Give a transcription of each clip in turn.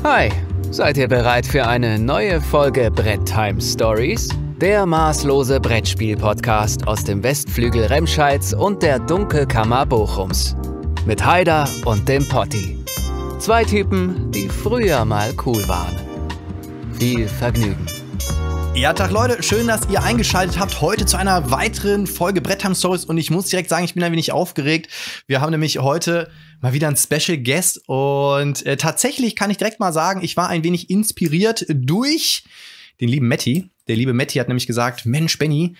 Hi, seid ihr bereit für eine neue Folge Bretttime Stories? Der maßlose Brettspiel-Podcast aus dem Westflügel Remscheids und der Dunkelkammer Bochums. Mit Haider und dem Potti. Zwei Typen, die früher mal cool waren. Viel Vergnügen. Ja, Tach Leute, schön, dass ihr eingeschaltet habt heute zu einer weiteren Folge Bretttime Stories und ich muss direkt sagen, ich bin ein wenig aufgeregt. Wir haben nämlich heute mal wieder einen Special Guest und tatsächlich kann ich direkt mal sagen, ich war ein wenig inspiriert durch den lieben Matti. Der liebe Matti hat nämlich gesagt, Mensch, Benny,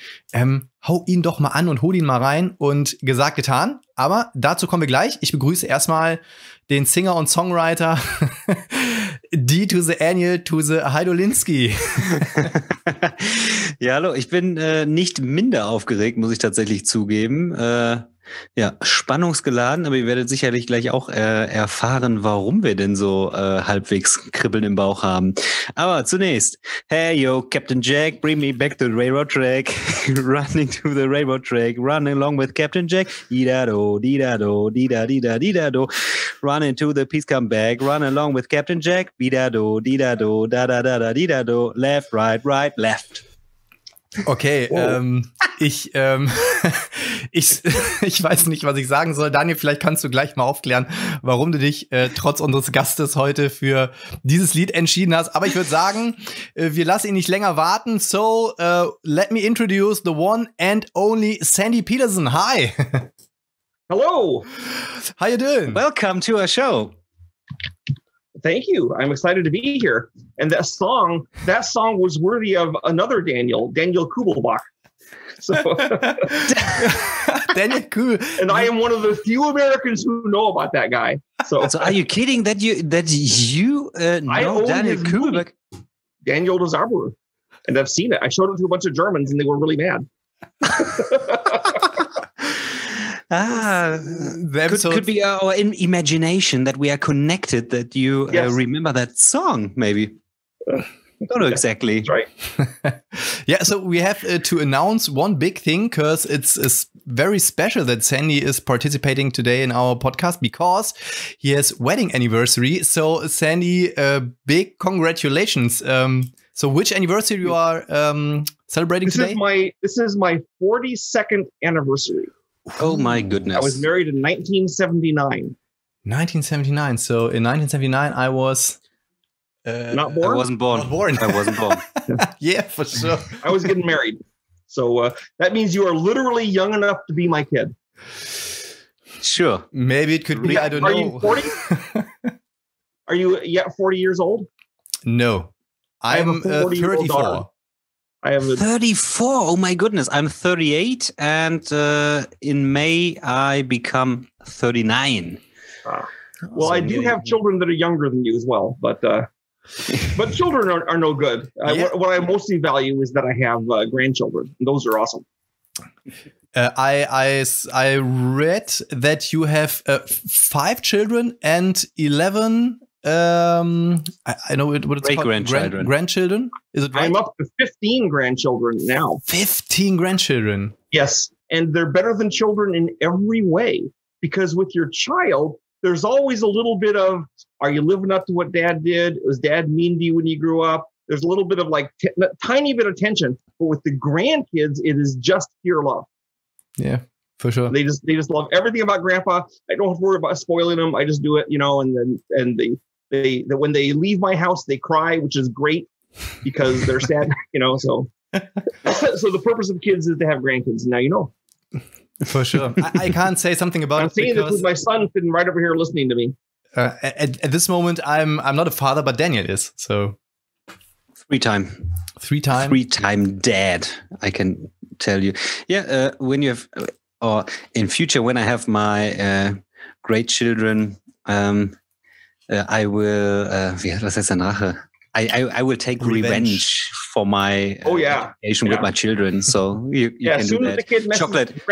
hau ihn doch mal an und hol ihn mal rein und gesagt, getan. Aber dazu kommen wir gleich. Ich begrüße erstmal den Singer und Songwriter D to the Daniel to the Heidolinski. Ja, hallo, ich bin nicht minder aufgeregt, muss ich tatsächlich zugeben. Ja, spannungsgeladen, aber ihr werdet sicherlich gleich auch erfahren, warum wir denn so halbwegs Kribbeln im Bauch haben. Aber zunächst, hey yo, Captain Jack, bring me back to the railroad track. Running to the railroad track, run along with Captain Jack. Di-da-do, di-da-do, di-da-di-da, di-da-do. Run into the peace come back, run along with Captain Jack. Di-da-do, di-da-do, da-da-da-da, di-da-do. Left, right, right, left. Okay, ich weiß nicht, was ich sagen soll. Daniel, vielleicht kannst du gleich mal aufklären, warum du dich trotz unseres Gastes heute für dieses Lied entschieden hast. Aber ich würde sagen, wir lassen ihn nicht länger warten. So, let me introduce the one and only Sandy Petersen. Hi. Hello. How you doing? Welcome to our show. Thank you. I'm excited to be here. And that song was worthy of another Daniel Kubelbach. So Daniel Cool. And I am one of the few Americans who know about that guy. So are you kidding that you know Daniel Kubelbach? Daniel the Zauberer. And I've seen it. I showed it to a bunch of Germans and they were really mad. Could be our imagination that we are connected, that you remember that song, maybe. Don't know exactly. That's right. Yeah, so we have to announce one big thing because it's very special that Sandy is participating today in our podcast because he has wedding anniversary. So Sandy, big congratulations. So which anniversary you are celebrating today? This is my 42nd anniversary. Oh my goodness. I was married in 1979. 1979. So in 1979, I was not born? I wasn't born. Not born. I wasn't born. Yeah, for sure. I was getting married. So that means you are literally young enough to be my kid. Sure. Maybe it could be, I don't know. Are you 40? Are you yet 40 years old? No. I'm 34. I have 34. Oh my goodness. I'm 38 and in May I become 39. Well, I do have children that are younger than you as well, but children are no good. Yeah. What I mostly value is that I have grandchildren. And those are awesome. I read that you have 5 children and 11 I know what it's called. Grandchildren. Is it right? I'm up to 15 grandchildren now. 15 grandchildren. Yes, and they're better than children in every way because with your child, there's always a little bit of, are you living up to what dad did? Was dad mean to you when you grew up? There's a little bit of like tiny bit of tension, but with the grandkids, it is just pure love. Yeah, for sure. They just love everything about grandpa. I don't have to worry about spoiling them. I just do it, and they when they leave my house, they cry, which is great because they're sad, so the purpose of kids is to have grandkids. Now you know. For sure. I can't say something about I'm it. saying this with my son sitting right over here listening to me. At this moment, I'm not a father, but Daniel is. So 3-time dad, I can tell you. Yeah, when you have, or in future, when I have my great children, I will, was heißt danach? I will take revenge for my education with my children. So you can do that.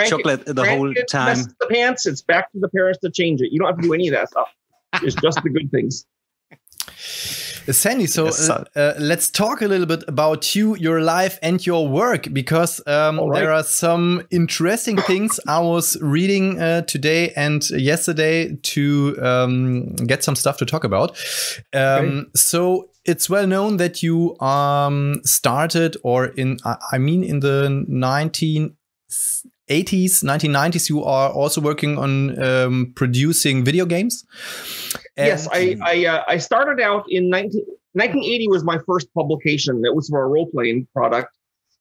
Chocolate the whole time. Messes the pants, it's back to the parents to change it. You don't have to do any of that stuff. It's just the good things. Sandy, so let's talk a little bit about you, your life, and your work, because there are some interesting things I was reading today and yesterday to get some stuff to talk about. So it's well known that you started, or in the 1990s, you are also working on producing video games. And yes, I started out in 1980 was my first publication. It was for a role-playing product.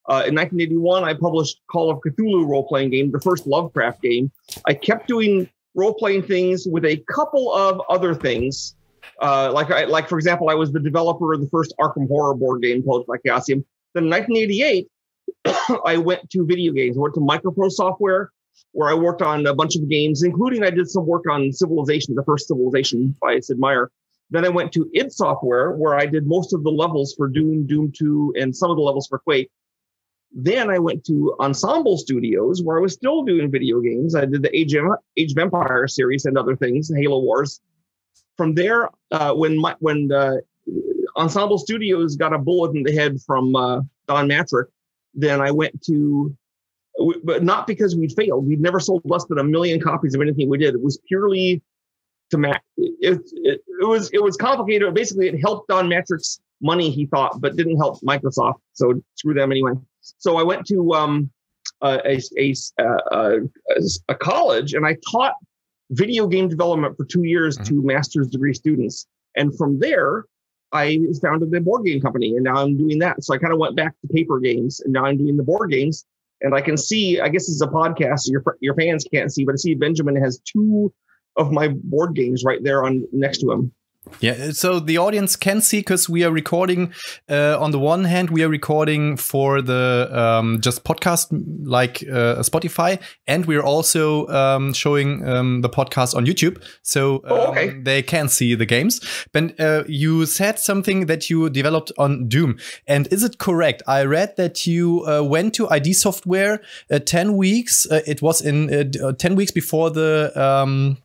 In 1981, I published Call of Cthulhu role-playing game, the first Lovecraft game. I kept doing role-playing things with a couple of other things. Like for example, I was the developer of the first Arkham Horror board game called Chaosium. Then in 1988, I went to video games. I went to Microprose Software, where I worked on a bunch of games, including I did some work on Civilization, the first Civilization by Sid Meier. Then I went to id Software, where I did most of the levels for Doom, Doom 2, and some of the levels for Quake. Then I went to Ensemble Studios, where I was still doing video games. I did the Age of Empires series and other things, Halo Wars. From there, when Ensemble Studios got a bullet in the head from Don Matrick, then I went to, but not because we'd failed. We'd never sold less than 1 million copies of anything we did. It was purely it was complicated. Basically, it helped Don Matrick's money, he thought, but didn't help Microsoft. So screw them anyway. So I went to a college, and I taught video game development for 2 years to master's degree students. And from there, I founded the board game company, and now I'm doing that. So I kind of went back to paper games, and now I'm doing the board games. And I can see, I guess it's a podcast, so your fans can't see, but I see Benjamin has 2 of my board games right there on next to him. Yeah, so the audience can see, because we are recording, on the one hand, we are recording for the just podcast like Spotify, and we're also showing the podcast on YouTube, so they can see the games. But you said something that you developed on Doom, and is it correct? I read that you went to id Software 10 weeks, it was in 10 weeks before the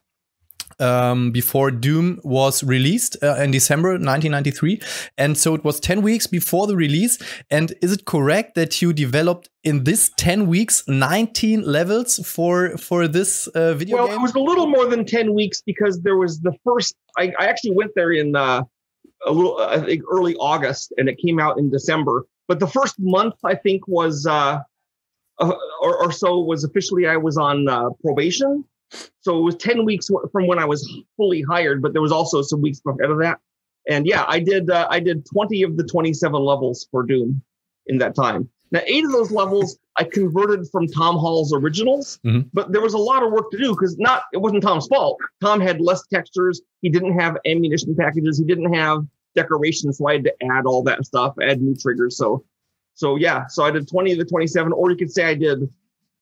before Doom was released in December 1993, and so it was 10 weeks before the release. And is it correct that you developed in this 10 weeks 19 levels for this video game? Well, it was a little more than 10 weeks, because there was the first. I actually went there in I think early August, and it came out in December. But the first month, I think, was or so was officially I was on probation. So it was 10 weeks from when I was fully hired, but there was also some weeks ahead of that. And yeah, I did 20 of the 27 levels for Doom in that time. Now, 8 of those levels I converted from Tom Hall's originals, but there was a lot of work to do, because it wasn't Tom's fault. Tom had less textures. He didn't have ammunition packages. He didn't have decorations, so I had to add all that stuff, add new triggers. So yeah, so I did 20 of the 27, or you could say I did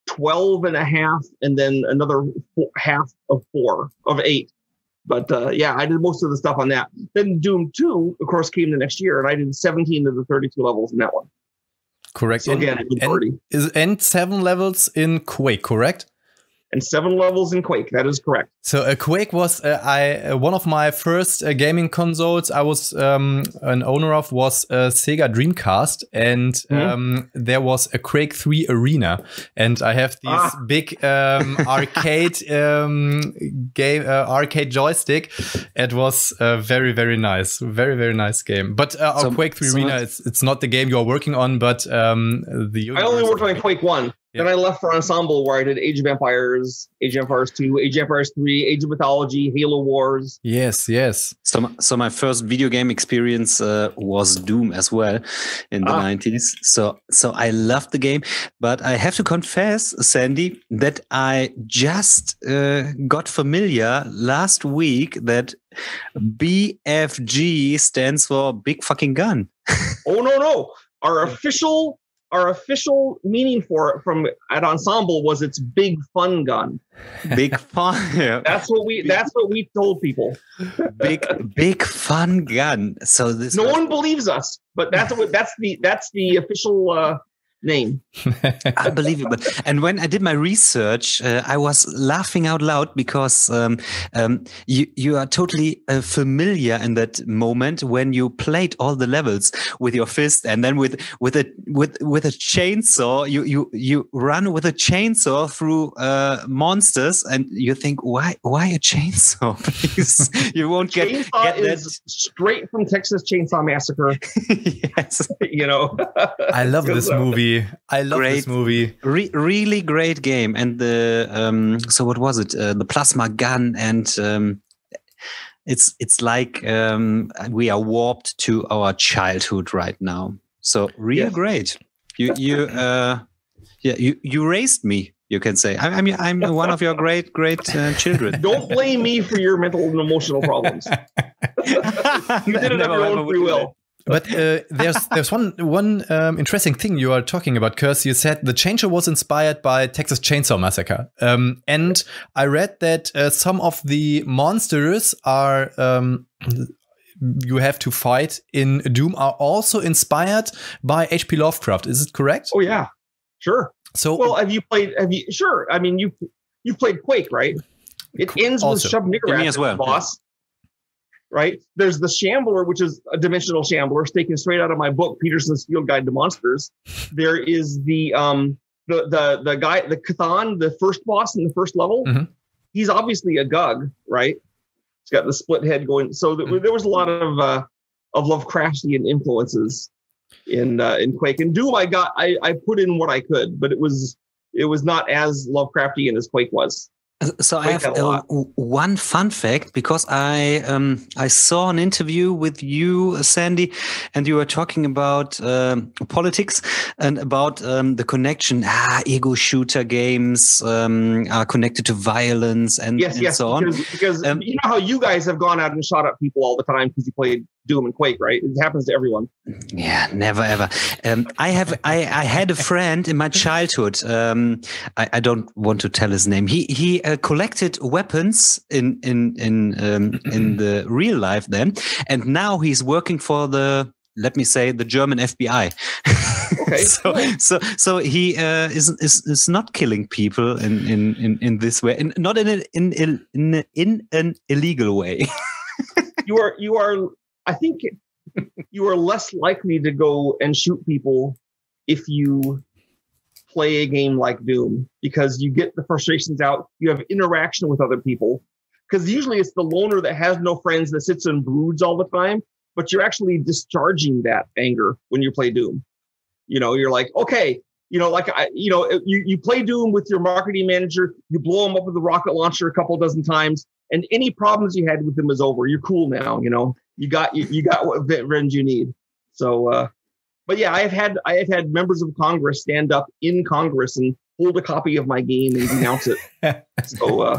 12 and a half, and then another half of 4 of 8. But yeah, I did most of the stuff on that. Then Doom 2, of course, came the next year, and I did 17 of the 32 levels in that one. Correct. So again, and 7 levels in Quake, correct? And 7 levels in Quake. That is correct. So Quake was one of my first gaming consoles I was an owner of was a Sega Dreamcast, and there was a Quake 3 Arena, and I have this big arcade arcade joystick. It was very, very nice, very nice game. But our Quake 3 Arena, it's not the game you are working on, but I only worked on Quake 1. Then I left for Ensemble, where I did Age of Empires, Age of Empires 2, Age of Empires 3, Age of Mythology, Halo Wars. Yes. So my first video game experience was Doom as well in the 90s. So I loved the game, but I have to confess, Sandy, that I just got familiar last week that BFG stands for Big Fucking Gun. Oh, no. Our official meaning for it at Ensemble was it's big fun gun. Big fun. Yeah. That's what we told people. Big fun gun. So this one believes us, but that's the official name. Unbelievable. And when I did my research, I was laughing out loud because you are totally familiar in that moment when you played all the levels with your fist, and then with a chainsaw, you run with a chainsaw through monsters, and you think, why a chainsaw? Please, you won't get is straight from Texas Chainsaw Massacre. Yes, I love this movie. I love this movie. Really great game. And the so what was it? The plasma gun, and it's like we are warped to our childhood right now. So really great. You raised me. You can say I'm one of your great children. Don't blame me for your mental and emotional problems. You did it of your own free will. But there's one interesting thing you are talking about, Curse. You said the chainsaw was inspired by Texas Chainsaw Massacre, and I read that some of the monsters are you have to fight in Doom are also inspired by H.P. Lovecraft. Is it correct? Oh yeah, sure. So well, sure. I mean, you've played Quake, right? It ends with Shub-Niggurath as well, boss. Right? There's the Shambler, which is a dimensional Shambler, taken straight out of my book, Petersen's Field Guide to Monsters. There is the guy, the Cthon, the first boss in the first level. Mm-hmm. He's obviously a Gug, right? He's got the split head going. So there was a lot of Lovecraftian influences in Quake. And Doom, I put in what I could, but it was not as Lovecraftian as Quake was. So I have one fun fact, because I saw an interview with you, Sandy, and you were talking about politics and about the connection. Ego shooter games are connected to violence and so on. Because you know how you guys have gone out and shot up people all the time because you played Doom and Quake, right? It happens to everyone. Yeah, never ever. I had a friend in my childhood. I don't want to tell his name. He collected weapons in the real life then, and now he's working for the German FBI. Okay. so he is not killing people in this way, and not in an illegal way. You are. I think you are less likely to go and shoot people if you play a game like Doom, because you get the frustrations out. You have interaction with other people, because usually it's the loner that has no friends that sits and broods all the time, but you're actually discharging that anger when you play Doom. You're like, okay, you play Doom with your marketing manager, you blow him up with a rocket launcher a couple dozen times, and any problems you had with him is over. You're cool now, You got what revenge you need. So, but yeah, I have had members of Congress stand up in Congress and hold a copy of my game and denounce it. So,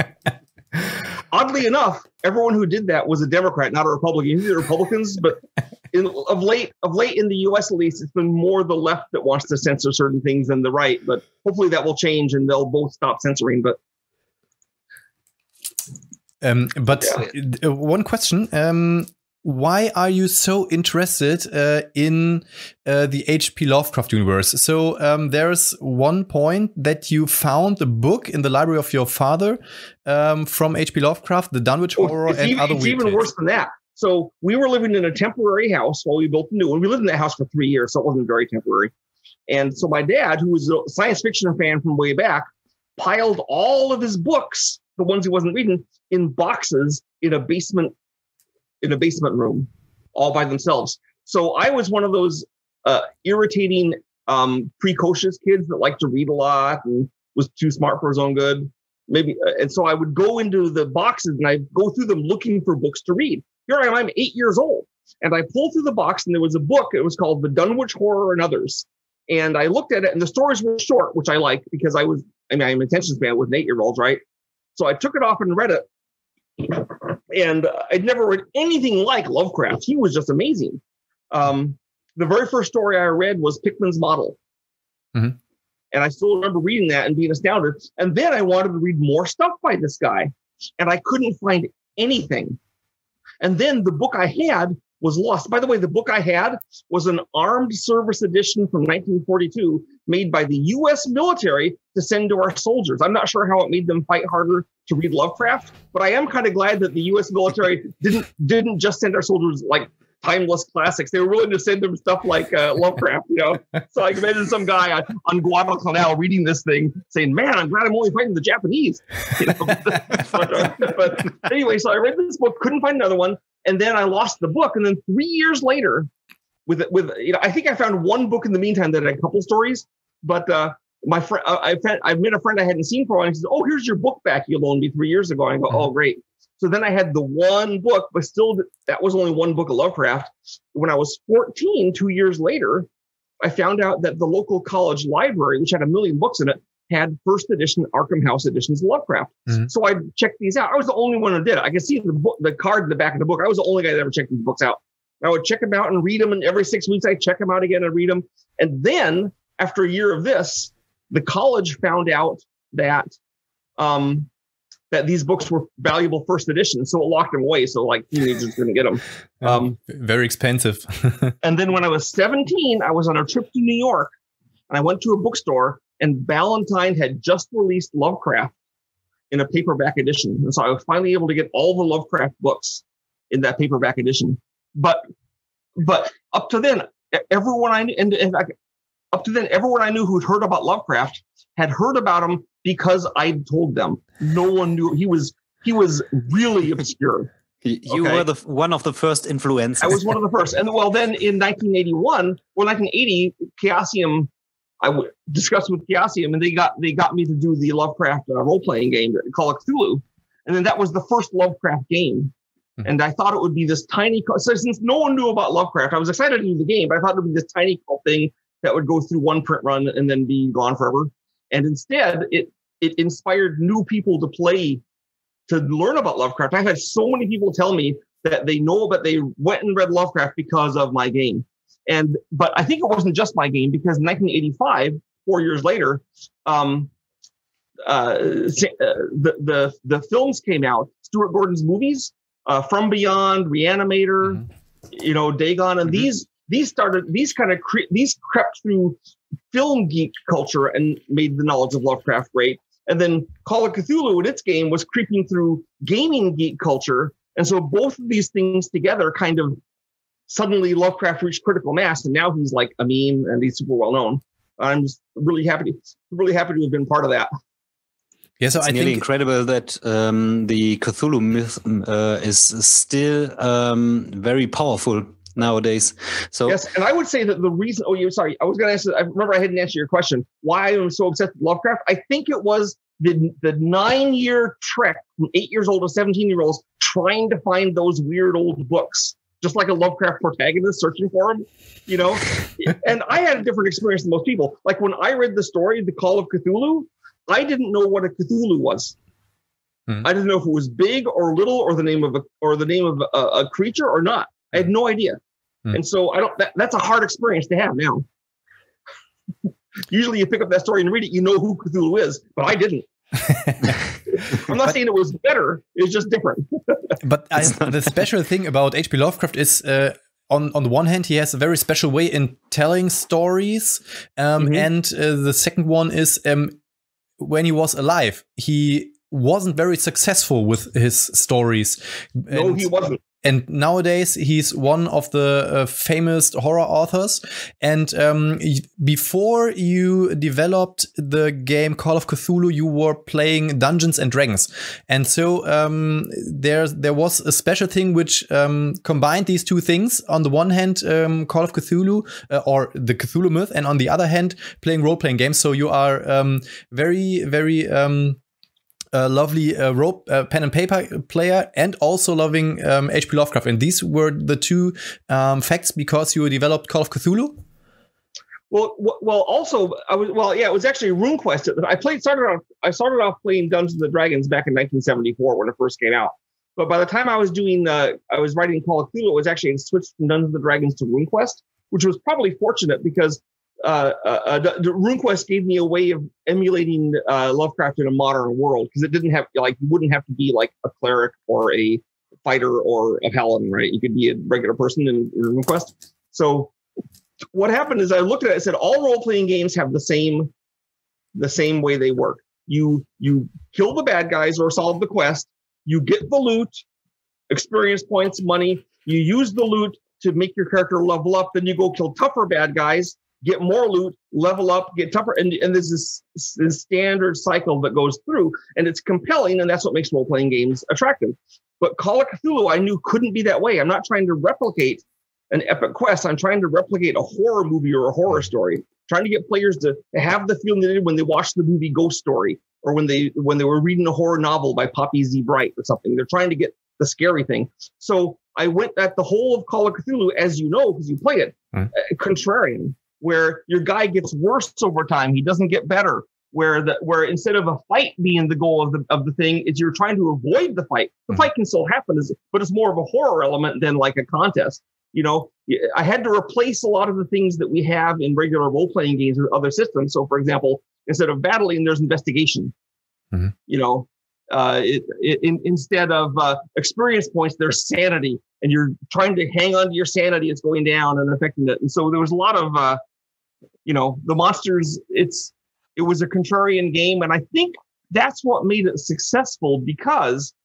oddly enough, everyone who did that was a Democrat, not a Republican. These are Republicans, but of late in the U.S. at least, it's been more the left that wants to censor certain things than the right. But hopefully that will change and they'll both stop censoring. But one question. Why are you so interested in the H.P. Lovecraft universe? So there's one point that you found a book in the library of your father from H.P. Lovecraft, the Dunwich Horror, and other weird. It's even worse than that. So we were living in a temporary house while we built a new one. We lived in that house for 3 years, so it wasn't very temporary. And so my dad, who was a science fiction fan from way back, piled all of his books, the ones he wasn't reading, in boxes in a basement room, all by themselves. So I was one of those irritating, precocious kids that liked to read a lot and was too smart for his own good. Maybe, and so I would go into the boxes and I'd go through them looking for books to read. Here I am, I'm 8 years old, and I pulled through the box and there was a book. It was called The Dunwich Horror and Others. And I looked at it, and the stories were short, which I liked because I'm an attention span with 8-year-olds, right? So I took it off and read it. And I'd never read anything like Lovecraft. He was just amazing. The very first story I read was Pickman's Model. Mm-hmm. And I still remember reading that and being astounded. And then I wanted to read more stuff by this guy, and I couldn't find anything. And then the book I had was lost. By the way, the book I had was an armed service edition from 1942 made by the U.S. military to send to our soldiers. I'm not sure how it made them fight harder to read Lovecraft, but I am kind of glad that the U.S. military didn't just send our soldiers like timeless classics. They were willing to send them stuff like Lovecraft, you know. So I can imagine some guy on Guadalcanal reading this thing saying, man, I'm glad I'm only fighting the Japanese. You know? but anyway, so I read this book, couldn't find another one. And then I lost the book. And then 3 years later, with you know, I think I found one book in the meantime that had a couple stories. But my friend, I met a friend I hadn't seen for a while. And he says, "Oh, here's your book back you loaned me 3 years ago." And I go, "Oh, great." So then I had the one book, but still, that was only one book of Lovecraft. When I was 14, 2 years later, I found out that the local college library, which had 1 million books in it, had first edition Arkham House editions of Lovecraft. Mm-hmm. So I checked these out. I was the only one who did it. I could see the card in the back of the book. I was the only guy that ever checked these books out. I would check them out and read them, and every 6 weeks I'd check them out again and read them. And then, after a year of this, the college found out that that these books were valuable first editions, so it locked them away. So like teenagers couldn't get them. Very expensive. And then when I was 17, I was on a trip to New York, and I went to a bookstore, and Ballantine had just released Lovecraft in a paperback edition. And so I was finally able to get all the Lovecraft books in that paperback edition. But up to then, everyone I knew, everyone I knew who'd heard about Lovecraft had heard about him because I told them. No one knew he was really obscure. You were one of the first influencers. I was one of the first. And well, then in 1980, Chaosium, I discussed with Chaosium, and they got me to do the Lovecraft role-playing game, Call of Cthulhu. And then that was the first Lovecraft game. Mm-hmm. And I thought it would be this tiny, so since no one knew about Lovecraft, I was excited to do the game, but I thought it would be this tiny thing that would go through one print run and then be gone forever. And instead, it inspired new people to learn about Lovecraft. I've had so many people tell me that they went and read Lovecraft because of my game. But I think it wasn't just my game, because in 1985, 4 years later, the films came out, Stuart Gordon's movies, From Beyond, Reanimator, you know, Dagon, and these crept through film geek culture and made the knowledge of Lovecraft great. And then Call of Cthulhu in its game was creeping through gaming geek culture. And so both of these things together kind of suddenly Lovecraft reached critical mass, and now he's like a meme and he's super well known. I'm just really happy to have been part of that. Yeah, so I think it's incredible that the Cthulhu myth is still very powerful nowadays. So yes, and I would say that the reason. Oh, sorry. I was going to answer. I remember I hadn't answered your question. Why I'm so obsessed with Lovecraft? I think it was the 9-year trek from 8 years old to 17-year-olds trying to find those weird old books, just like a Lovecraft protagonist searching for them, you know. And I had a different experience than most people. Like when I read the story, The Call of Cthulhu, I didn't know what a Cthulhu was. I didn't know if it was big or little, or the name of a creature or not. I had no idea. And so that's a hard experience to have now. Usually you pick up that story and read it, you know who Cthulhu is, but I didn't. I'm not saying it was better, it's just different. But the special thing about H.P. Lovecraft is on the one hand, he has a very special way in telling stories. And the second one is when he was alive, he wasn't very successful with his stories. No, he wasn't. And nowadays, he's one of the famous horror authors. And before you developed the game Call of Cthulhu, you were playing Dungeons and Dragons. And so there was a special thing which combined these two things. On the one hand, Call of Cthulhu or the Cthulhu myth, and on the other hand, playing role-playing games. So you are very, very lovely pen and paper player, and also loving H.P. Lovecraft. And these were the two facts because you developed Call of Cthulhu? Well, also, it was actually RuneQuest. I started off playing Dungeons and Dragons back in 1974 when it first came out. But by the time I was writing Call of Cthulhu, it was actually switched from Dungeons and Dragons to RuneQuest, which was probably fortunate because RuneQuest gave me a way of emulating Lovecraft in a modern world, because it didn't have you wouldn't have to be like a cleric or a fighter or a paladin, right? You could be a regular person in RuneQuest. So what happened is I looked at it and said, all role-playing games have the same way they work. You kill the bad guys or solve the quest. You get the loot, experience points, money. You use the loot to make your character level up. Then you go kill tougher bad guys, get more loot, level up, get tougher. And there's this standard cycle that goes through. And it's compelling, and that's what makes role-playing games attractive. But Call of Cthulhu, I knew couldn't be that way. I'm not trying to replicate an epic quest. I'm trying to replicate a horror movie or a horror story. Trying to get players to have the feeling they did when they watched the movie Ghost Story, or when they were reading a horror novel by Poppy Z. Bright or something. They're trying to get the scary thing. So I went at the whole of Call of Cthulhu, as you know, because you play it, contrarian, where your guy gets worse over time. He doesn't get better. Where instead of a fight being the goal of the thing, is you're trying to avoid the fight. The fight can still happen, but it's more of a horror element than like a contest. You know, I had to replace a lot of the things that we have in regular role-playing games with other systems. So, for example, instead of battling, there's investigation. You know, instead of experience points, there's sanity, and you're trying to hang on to your sanity. It's going down and affecting it. And so there was a lot of, the monsters. It was a contrarian game, and I think that's what made it successful, because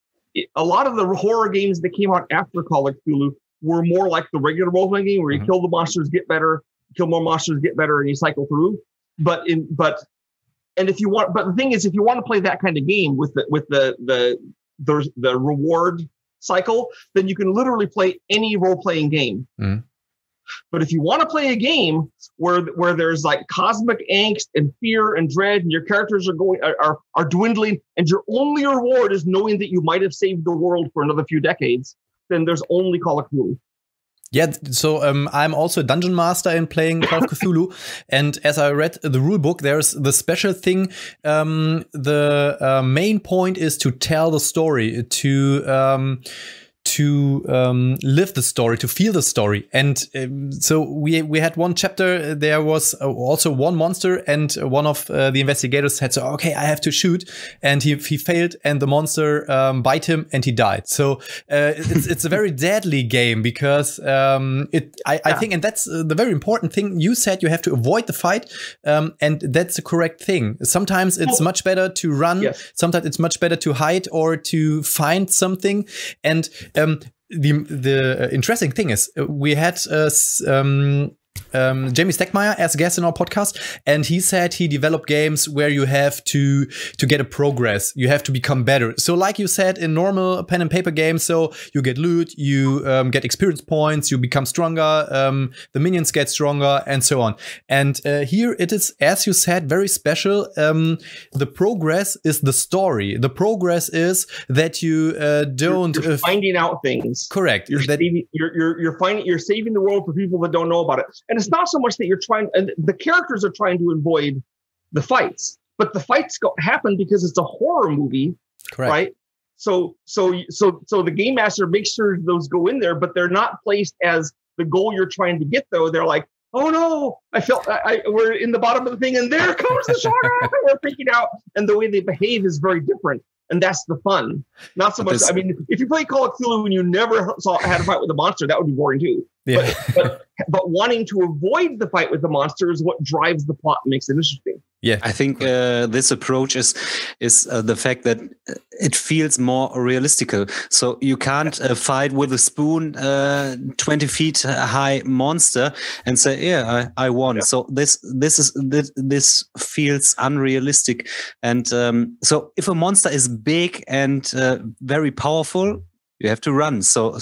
a lot of the horror games that came out after Call of Cthulhu were more like the regular role-playing game, where you kill the monsters, get better, kill more monsters, get better, and you cycle through. But the thing is, if you want to play that kind of game with the reward cycle, then you can literally play any role-playing game. But if you want to play a game where there's like cosmic angst and fear and dread, and your characters are dwindling, and your only reward is knowing that you might have saved the world for another few decades, then there's only Call of Cthulhu. Yeah, so I'm also a dungeon master in playing Call of Cthulhu, and as I read the rule book, there's the special thing. The main point is to tell the story, to live the story, to feel the story. And so we had one chapter, there was also one monster, and one of the investigators said, so, okay, I have to shoot. And he failed, and the monster bite him, and he died. So it's a very deadly game, because I think, and that's the very important thing. You said you have to avoid the fight, and that's the correct thing. Sometimes it's much better to run. Yes. Sometimes it's much better to hide or to find something. And the interesting thing is, we had Jamie Steckmeyer as a guest in our podcast, and he said he developed games where you have to get a progress, you have to become better. So like you said, in normal pen and paper games, so you get loot, you get experience points, you become stronger, the minions get stronger, and so on. And here it is, as you said, very special. The progress is the story. The progress is that you don't you're finding out things. Correct. You're saving the world for people that don't know about it. And it's not so much that you're trying, and the characters are trying to avoid the fights, but the fights happen because it's a horror movie. Correct. Right? So the game master makes sure those go in there, but they're not placed as the goal you're trying to get, though. They're like, oh no, we're in the bottom of the thing, and there comes the shark. We're freaking out. And the way they behave is very different. And that's the fun. Not so much. I mean, if you play Call of Cthulhu and you never had a fight with a monster, that would be boring too. Yeah. But wanting to avoid the fight with the monster is what drives the plot and makes it interesting. Yeah, I think this approach is the fact that it feels more realistical. So you can't fight with a spoon 20 feet high monster and say, "Yeah, I won." Yeah. So this feels unrealistic. And so if a monster is big and very powerful, you have to run. So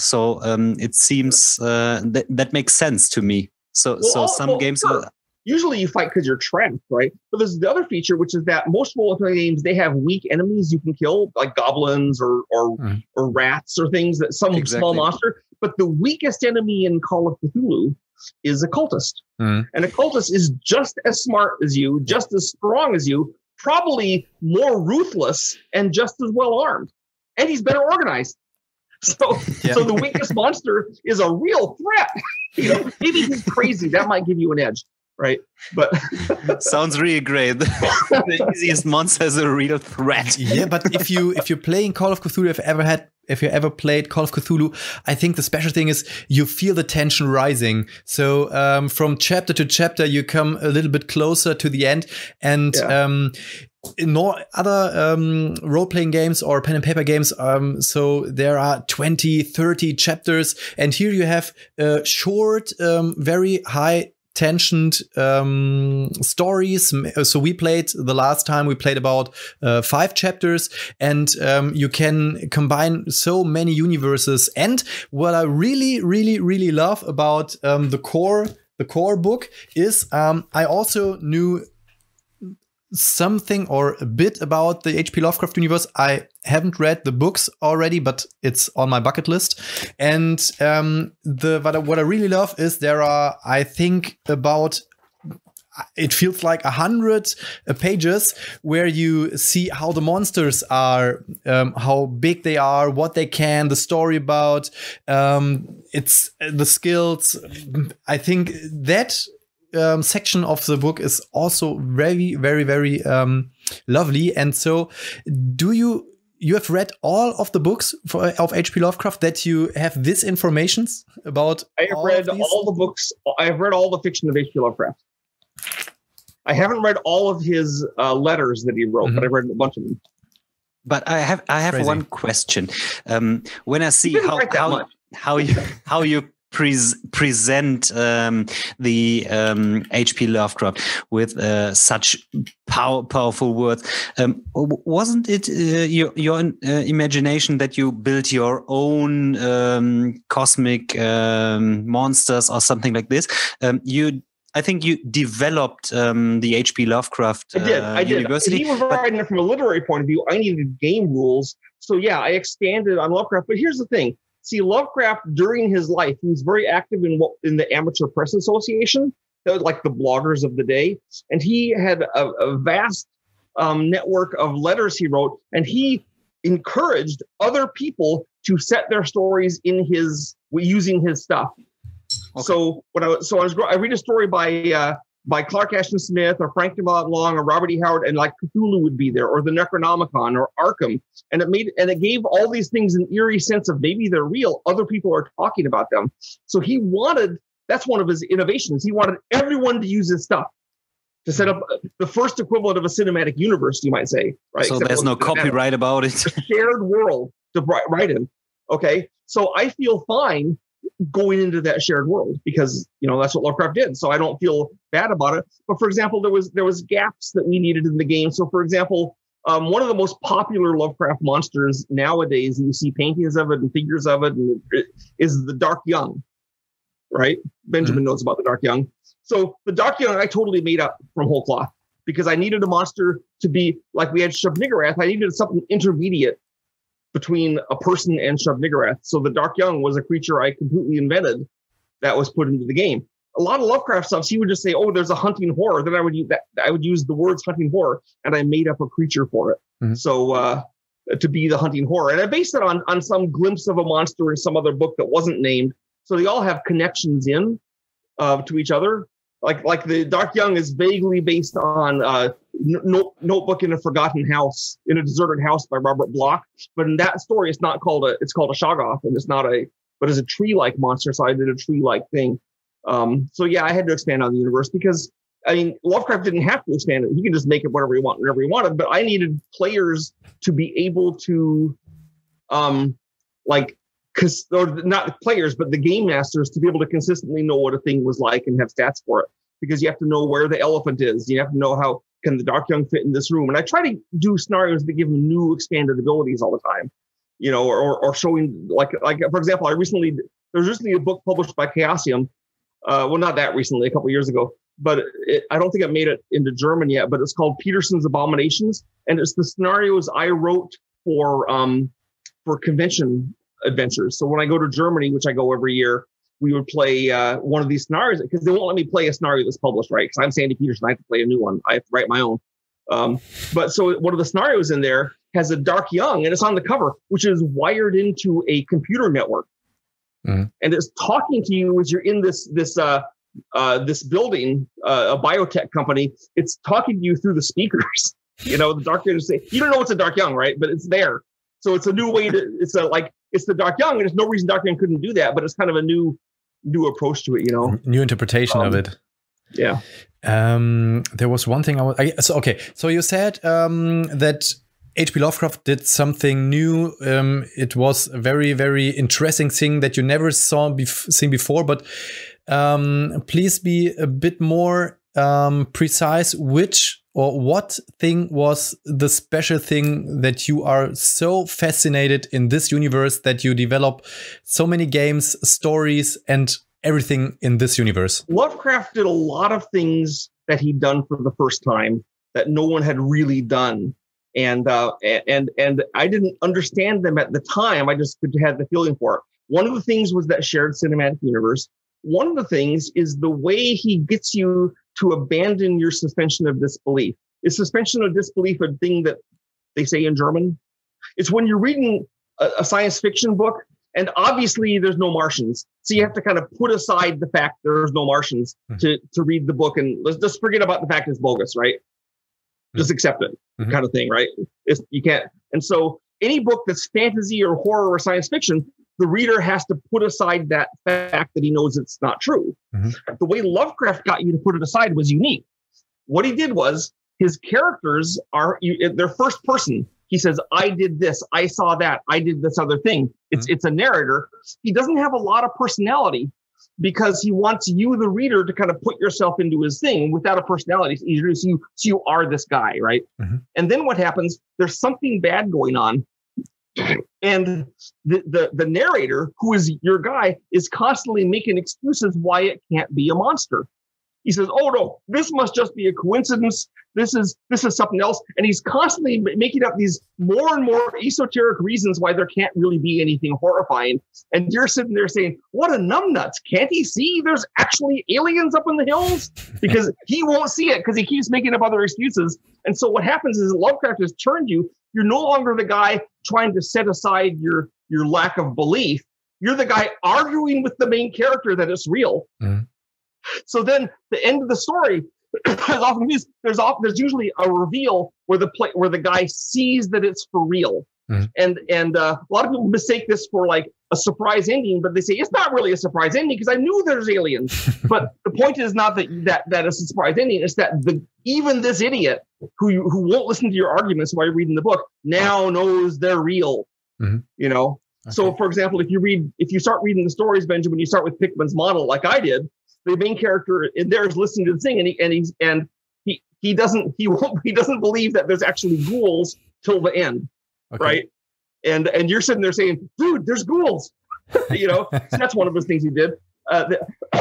it seems that makes sense to me. So some games. Sure. Usually you fight because you're trapped, right? But there's the other feature, which is that most role-playing games, they have weak enemies you can kill, like goblins or rats or things, that some small monster. But the weakest enemy in Call of Cthulhu is a cultist. And a cultist is just as smart as you, just as strong as you, probably more ruthless and just as well armed. And he's better organized. So the weakest monster is a real threat. Maybe he's crazy. That might give you an edge. Right, but sounds really great. The easiest monster is a real threat. Yeah, but if you're playing Call of Cthulhu, if you ever had ever played Call of Cthulhu, I think the special thing is you feel the tension rising. So from chapter to chapter, you come a little bit closer to the end, and in more other role-playing games or pen and paper games, so there are 20, 30 chapters, and here you have short, very high tensioned stories. So the last time we played about 5 chapters, and you can combine so many universes. And what I really, really, really love about the core book is I also knew something or a bit about the H.P. Lovecraft universe. I haven't read the books already, but it's on my bucket list. And what I really love is there are, I think, about, it feels like 100 pages where you see how the monsters are, how big they are, what they can, the story about, it's the skills. I think that section of the book is also very, very, very lovely. And so you have read all of the books of H.P. Lovecraft, that you have this information about? I have read all the books. I have read all the fiction of H.P. Lovecraft. I haven't read all of his letters that he wrote, but I've read a bunch of them. But I have one question. When I see how you present the H.P. Lovecraft with such powerful words, wasn't it your imagination that you built your own cosmic monsters or something like this? I think you developed the H.P. Lovecraft I did. University. He was writing it from a literary point of view. I needed game rules. So yeah, I expanded on Lovecraft. But here's the thing. See, Lovecraft, during his life, he was very active in the Amateur Press Association, like the bloggers of the day. And he had a vast network of letters he wrote, and he encouraged other people to set their stories in using his stuff. Okay. So I read a story by Clark Ashton Smith or Frank Demont Long or Robert E. Howard, and like Cthulhu would be there, or the Necronomicon or Arkham, and it gave all these things an eerie sense of maybe they're real. Other people are talking about them. So that's one of his innovations. He wanted everyone to use his stuff to set up the first equivalent of a cinematic universe, you might say, right? So there's no copyright about it. A shared world to write in. Okay, so I feel fine going into that shared world because that's what Lovecraft did. So I don't feel bad about it. But for example, there was gaps that we needed in the game. So for example, one of the most popular Lovecraft monsters nowadays, and you see paintings of it and figures of it, and is the Dark Young, right? Benjamin knows about the Dark Young. So the Dark Young I totally made up from whole cloth because I needed a monster to be like we had Shub-Niggurath. I needed something intermediate between a person and Shub-Niggurath. So the Dark Young was a creature I completely invented that was put into the game. A lot of Lovecraft stuff, he would just say, "Oh, there's a hunting horror." Then I would use the words hunting horror, and I made up a creature for it. So to be the hunting horror, and I based it on some glimpse of a monster in some other book that wasn't named. So they all have connections to each other. Like the Dark Young is vaguely based on Notebook in a Forgotten House, in a Deserted House by Robert Bloch. But in that story, it's called a Shoggoth, and but it's a tree-like monster. So I did a tree-like thing. So yeah, I had to expand on the universe because Lovecraft didn't have to expand it. He could just make it whatever he wanted. But I needed players to be able to, or not players, but the game masters to be able to consistently know what a thing was like and have stats for it. Because you have to know where the elephant is. You have to know how can the Dark Young fit in this room. And I try to do scenarios that give them new expanded abilities all the time, or showing like for example, there was recently a book published by Chaosium. Well, not that recently, a couple of years ago, but I don't think it made it into German yet. But it's called Petersen's Abominations, and it's the scenarios I wrote for convention adventures. So when I go to Germany, which I go every year, we would play one of these scenarios because they won't let me play a scenario that's published, right? Because I'm Sandy Petersen, I have to play a new one. I have to write my own. But so one of the scenarios in there has a Dark Young, and it's on the cover, which is wired into a computer network, and it's talking to you as you're in this building, a biotech company. It's talking to you through the speakers. The Dark Young say, you don't know it's a Dark Young, right? But it's there. So it's a new way to. It's it's the Dark Young, and there's no reason Dark Young couldn't do that, but it's kind of a new approach to it, you know? New interpretation of it. Yeah. There was one thing so you said that H.P. Lovecraft did something new. It was a very, very interesting thing that you never seen before, but please be a bit more precise. Which or what thing was the special thing that you are so fascinated in this universe that you develop so many games, stories, and everything in this universe? Lovecraft did a lot of things that he'd done for the first time that no one had really done. And I didn't understand them at the time. I just had the feeling for it. One of the things was that shared cinematic universe. One of the things is the way he gets you to abandon your suspension of disbelief. Is suspension of disbelief a thing that they say in German? It's when you're reading a science fiction book, and obviously there's no Martians. So you have to kind of put aside the fact there's no Martians to read the book, and let's just forget about the fact it's bogus, right? Just accept it, kind of thing, right? You can't. And so any book that's fantasy or horror or science fiction, the reader has to put aside that fact that he knows it's not true. The way Lovecraft got you to put it aside was unique. What he did was his characters they're first person. He says, I did this, I saw that, I did this other thing. It's a narrator. He doesn't have a lot of personality because he wants you, the reader, to kind of put yourself into his thing without a personality. So you are this guy, right? And then what happens? There's something bad going on. And the narrator, who is your guy, is constantly making excuses why it can't be a monster. He says, oh no, this must just be a coincidence. This is something else. And he's constantly making up these more and more esoteric reasons why there can't really be anything horrifying. And you're sitting there saying, what a numbnuts. Can't he see there's actually aliens up in the hills? Because he won't see it because he keeps making up other excuses. And so what happens is Lovecraft has turned you. You're no longer the guy trying to set aside your lack of belief. You're the guy arguing with the main character that it's real. So then the end of the story, there's usually a reveal where the guy sees that it's for real. And a lot of people mistake this for like a surprise ending, but they say it's not really a surprise ending because I knew there's aliens. But the point is not that it's a surprise ending. It's that even this idiot who won't listen to your arguments while you're reading the book now knows they're real. You know. Okay. So, for example, if you start reading the stories, Benjamin, you start with Pickman's model, like I did. The main character in there is listening to the thing, and he doesn't believe that there's actually ghouls till the end, right? And you're sitting there saying, "Dude, there's ghouls," you know. So that's one of those things he did.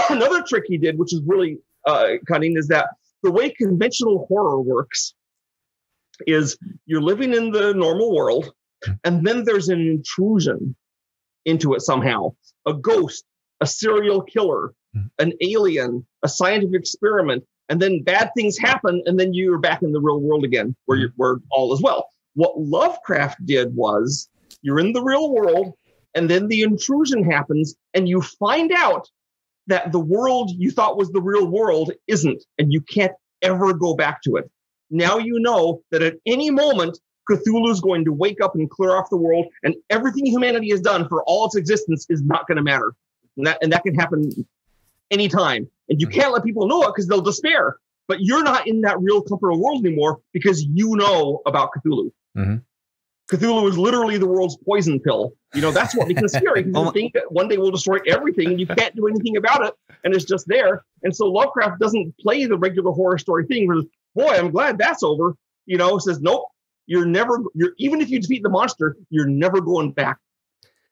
Another trick he did, which is really cunning, is that the way conventional horror works is you're living in the normal world, and then there's an intrusion into it somehow, a ghost, a serial killer, an alien, a scientific experiment, and then bad things happen, and then you're back in the real world again, where all is well. What Lovecraft did was, you're in the real world, and then the intrusion happens, and you find out that the world you thought was the real world isn't, and you can't ever go back to it. Now you know that at any moment, Cthulhu's going to wake up and clear off the world, and everything humanity has done for all its existence is not going to matter. And that can happen anytime. And you can't let people know it because they'll despair. But you're not in that real comfortable world anymore because you know about Cthulhu. Cthulhu is literally the world's poison pill. You know, that's what becomes scary. Because you think that one day will destroy everything and you can't do anything about it. And it's just there. And so Lovecraft doesn't play the regular horror story thing where, boy, I'm glad that's over. You know, says, nope, even if you defeat the monster, you're never going back.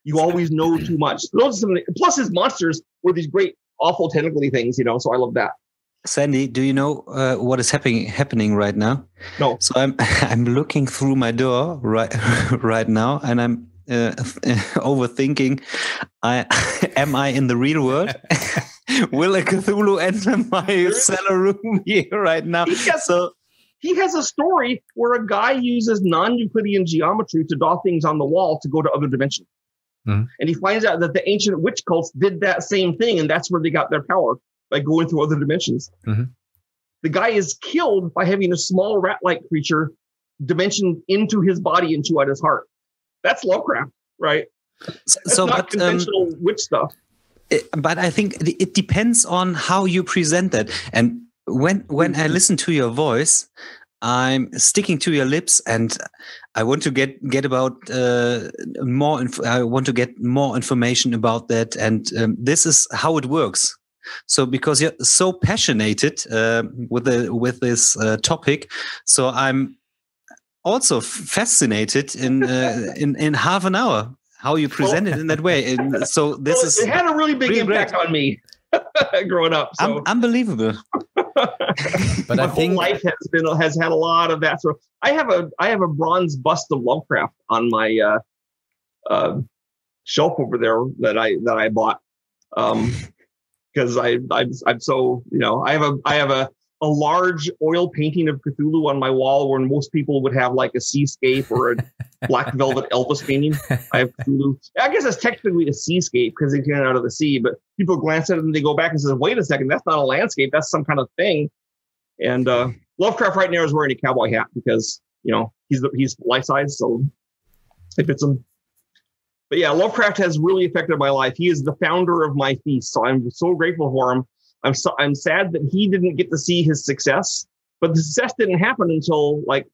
You always know too much. Plus his monsters were these great, awful tentacly things, you know, so I love that. Sandy, do you know what is happening right now? No. So I'm looking through my door right now, and I'm overthinking. Am I in the real world? Will a Cthulhu enter my cellar room here right now? He has a story where a guy uses non-Euclidean geometry to draw things on the wall to go to other dimensions. And he finds out that the ancient witch cults did that same thing, and that's where they got their power, by going through other dimensions. The guy is killed by having a small rat-like creature dimension into his body and chew out his heart. That's Lovecraft, right? That's not conventional witch stuff. But I think it depends on how you present that. And when I listen to your voice, I'm sticking to your lips, and I want to get about more. I want to get more information about that, and this is how it works. So because you're so passionate with this topic, so I'm also fascinated in half an hour how you present it in that way. And so this it had a really big impact on me growing up. So. Unbelievable. But my whole life has had a lot of that. So I have a bronze bust of Lovecraft on my shelf over there that I bought because I'm so, you know, I have a large oil painting of Cthulhu on my wall where most people would have like a seascape or a black velvet Elvis painting. I have Cthulhu. I guess it's technically a seascape because they came out of the sea, but people glance at it and they go back and say, wait a second, that's not a landscape. That's some kind of thing. And Lovecraft right now is wearing a cowboy hat because, you know, he's life size, so it fits him. But yeah, Lovecraft has really affected my life. He is the founder of my feast, so I'm so grateful for him. I'm sad that he didn't get to see his success, but the success didn't happen until like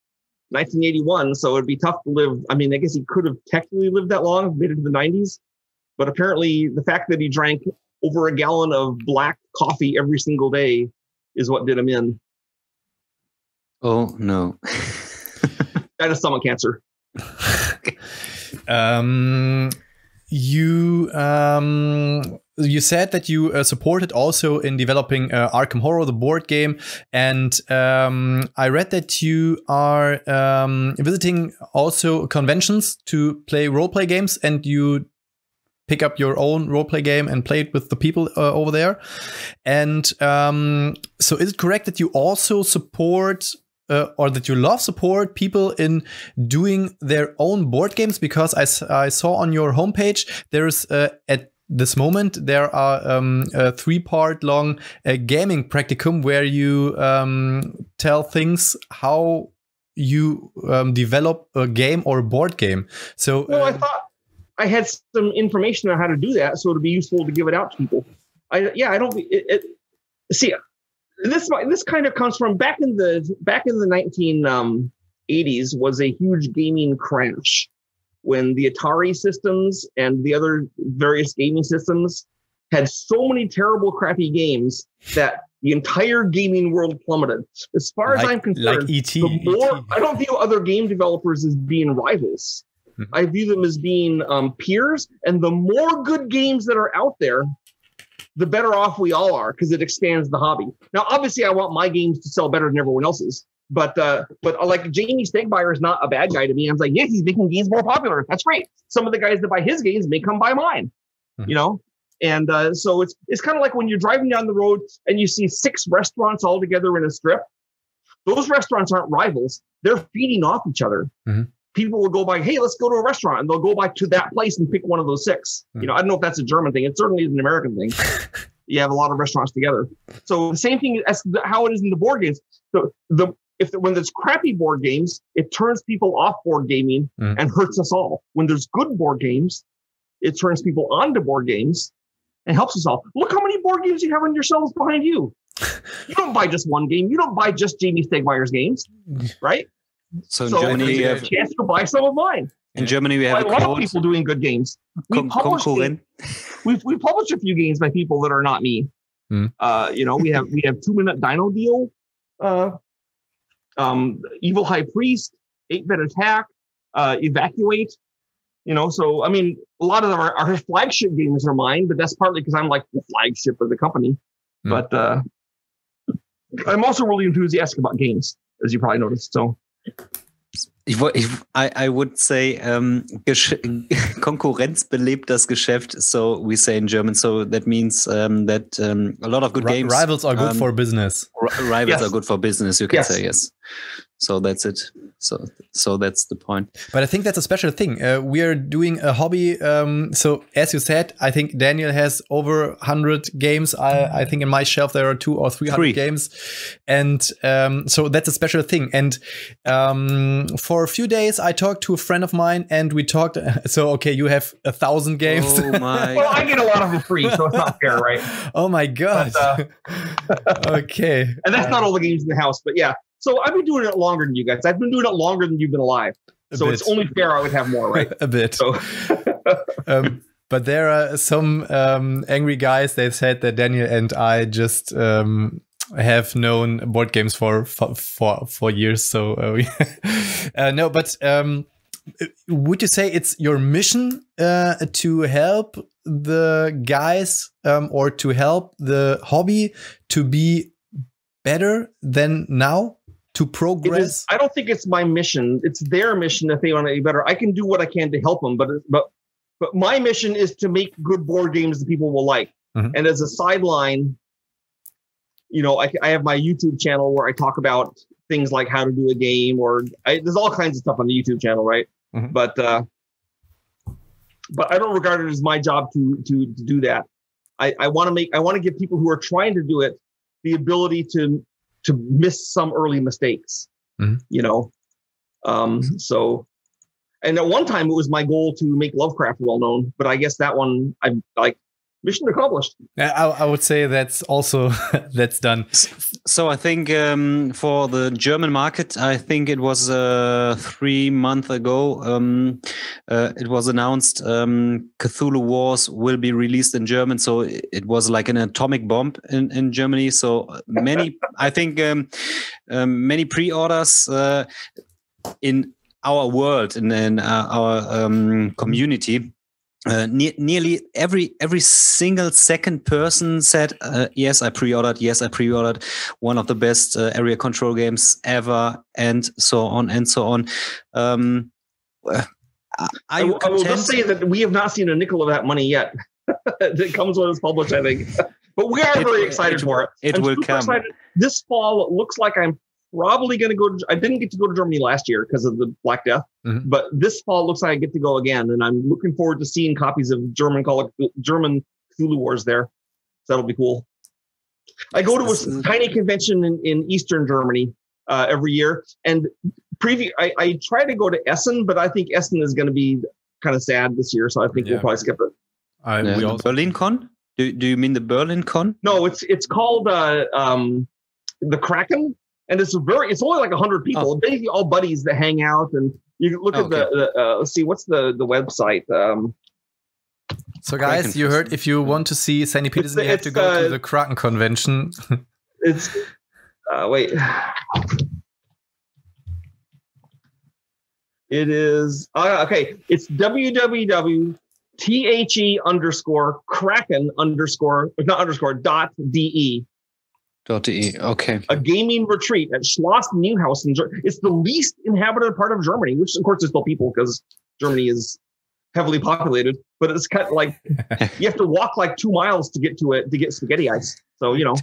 1981. So it'd be tough to live. I mean, I guess he could have technically lived that long, made it to the 90s. But apparently the fact that he drank over a gallon of black coffee every single day is what did him in. Oh, no. That is stomach cancer. You said that you supported also in developing Arkham Horror, the board game, and I read that you are visiting also conventions to play role-play games, and you pick up your own role-play game and play it with the people over there. And so is it correct that you also support or that you love support people in doing their own board games? Because I saw on your homepage there's at this moment there are a 3-part long gaming practicum where you tell things how you develop a game or a board game. So well, I thought I had some information on how to do that, so it'd be useful to give it out to people. See. This kind of comes from back in the 1980s was a huge gaming crash when the Atari systems and the other various gaming systems had so many terrible, crappy games that the entire gaming world plummeted. As far as I'm concerned, I don't view other game developers as being rivals. Mm-hmm. I view them as being peers, and the more good games that are out there, the better off we all are because it expands the hobby. Now, obviously, I want my games to sell better than everyone else's, but like Jamie Stegmaier is not a bad guy to me. I'm like, yeah, he's making games more popular. That's great. Some of the guys that buy his games may come buy mine, you know? And so it's kind of like when you're driving down the road and you see 6 restaurants all together in a strip. Those restaurants aren't rivals. They're feeding off each other. Mm-hmm. People will go by, hey, let's go to a restaurant, and they'll go by to that place and pick one of those 6. You know, I don't know if that's a German thing. It certainly is an American thing. You have a lot of restaurants together. So the same thing as how it is in the board games. So when there's crappy board games, it turns people off board gaming and hurts us all. When there's good board games, it turns people onto board games and helps us all. Look how many board games you have on your shelves behind you. You don't buy just one game. You don't buy just Jamie Stegmeier's games, right? So in Germany, we have a chance to buy some of mine. In Germany, we have a lot of people doing good games. We published a few games by people that are not me. You know, we have 2-Minute Dino Deal, Evil High Priest, 8-Bit Attack, Evacuate. You know, so I mean, a lot of our flagship games are mine, but that's partly because I'm like the flagship of the company. But I'm also really enthusiastic about games, as you probably noticed. So. I would say Konkurrenz belebt das Geschäft, so we say in German. So that means that a lot of good games. Rivals are good for business. rivals Yes. are good for business. You can Yes. say yes. So that's it. So that's the point. But I think that's a special thing. We are doing a hobby. So as you said, I think Daniel has over 100 games. I think in my shelf there are 200 or 300 games. And so that's a special thing. And for a few days, I talked to a friend of mine and we talked. So, okay, you have 1,000 games. Oh my. Well, I get a lot of them free, so it's not fair, right? Oh my God. But, okay. And that's not all the games in the house, but yeah. So I've been doing it longer than you guys. I've been doing it longer than you've been alive. So it's only fair I would have more, right? A bit. So. But there are some angry guys. They said that Daniel and I just have known board games for years. So no, but would you say it's your mission to help the guys or to help the hobby to be better than now? To progress? I don't think it's my mission. It's their mission if they want to be better. I can do what I can to help them, but my mission is to make good board games that people will like. Mm-hmm. And as a sideline, you know, I have my YouTube channel where I talk about things like how to do a game, or there's all kinds of stuff on the YouTube channel, right? Mm-hmm. But I don't regard it as my job to do that. I want to give people who are trying to do it the ability to miss some early mistakes, you know? So, and at one time it was my goal to make Lovecraft well known, but I guess that one, I'm like, mission accomplished. I would say that's also, that's done. So I think for the German market, I think it was 3 months ago, it was announced Cthulhu Wars will be released in German. So it was like an atomic bomb in Germany. So many, I think many pre-orders in our world and in our community. Nearly every single second person said, yes, I pre-ordered. Yes, I pre-ordered. One of the best area control games ever, and so on and so on. I will just say that we have not seen a nickel of that money yet. That comes when it's published, I think. But we are very excited for it. It will come. Excited. This fall, it looks like I'm probably going to go. I didn't get to go to Germany last year because of the Black Death, but this fall looks like I get to go again, and I'm looking forward to seeing copies of German Cthulhu Wars there. So that'll be cool. I go to a tiny convention in Eastern Germany every year, and I try to go to Essen, but I think Essen is going to be kind of sad this year, so I think we'll probably skip it. Berlin Con? Do you mean the Berlin Con? No, it's called the Kraken. And it's only like 100 people, basically all buddies that hang out, and you can look at the let's see, what's the website? So guys, you heard, if you want to see Sandy Petersen, you have to go to the Kraken convention. It's wait, it is okay. It's www.the_Kraken_de. Okay. A gaming retreat at Schloss Neuhaus in Germany. It's the least inhabited part of Germany, which of course is still people because Germany is heavily populated. But it's kind of like you have to walk like 2 miles to get to it to get spaghetti ice. So you know.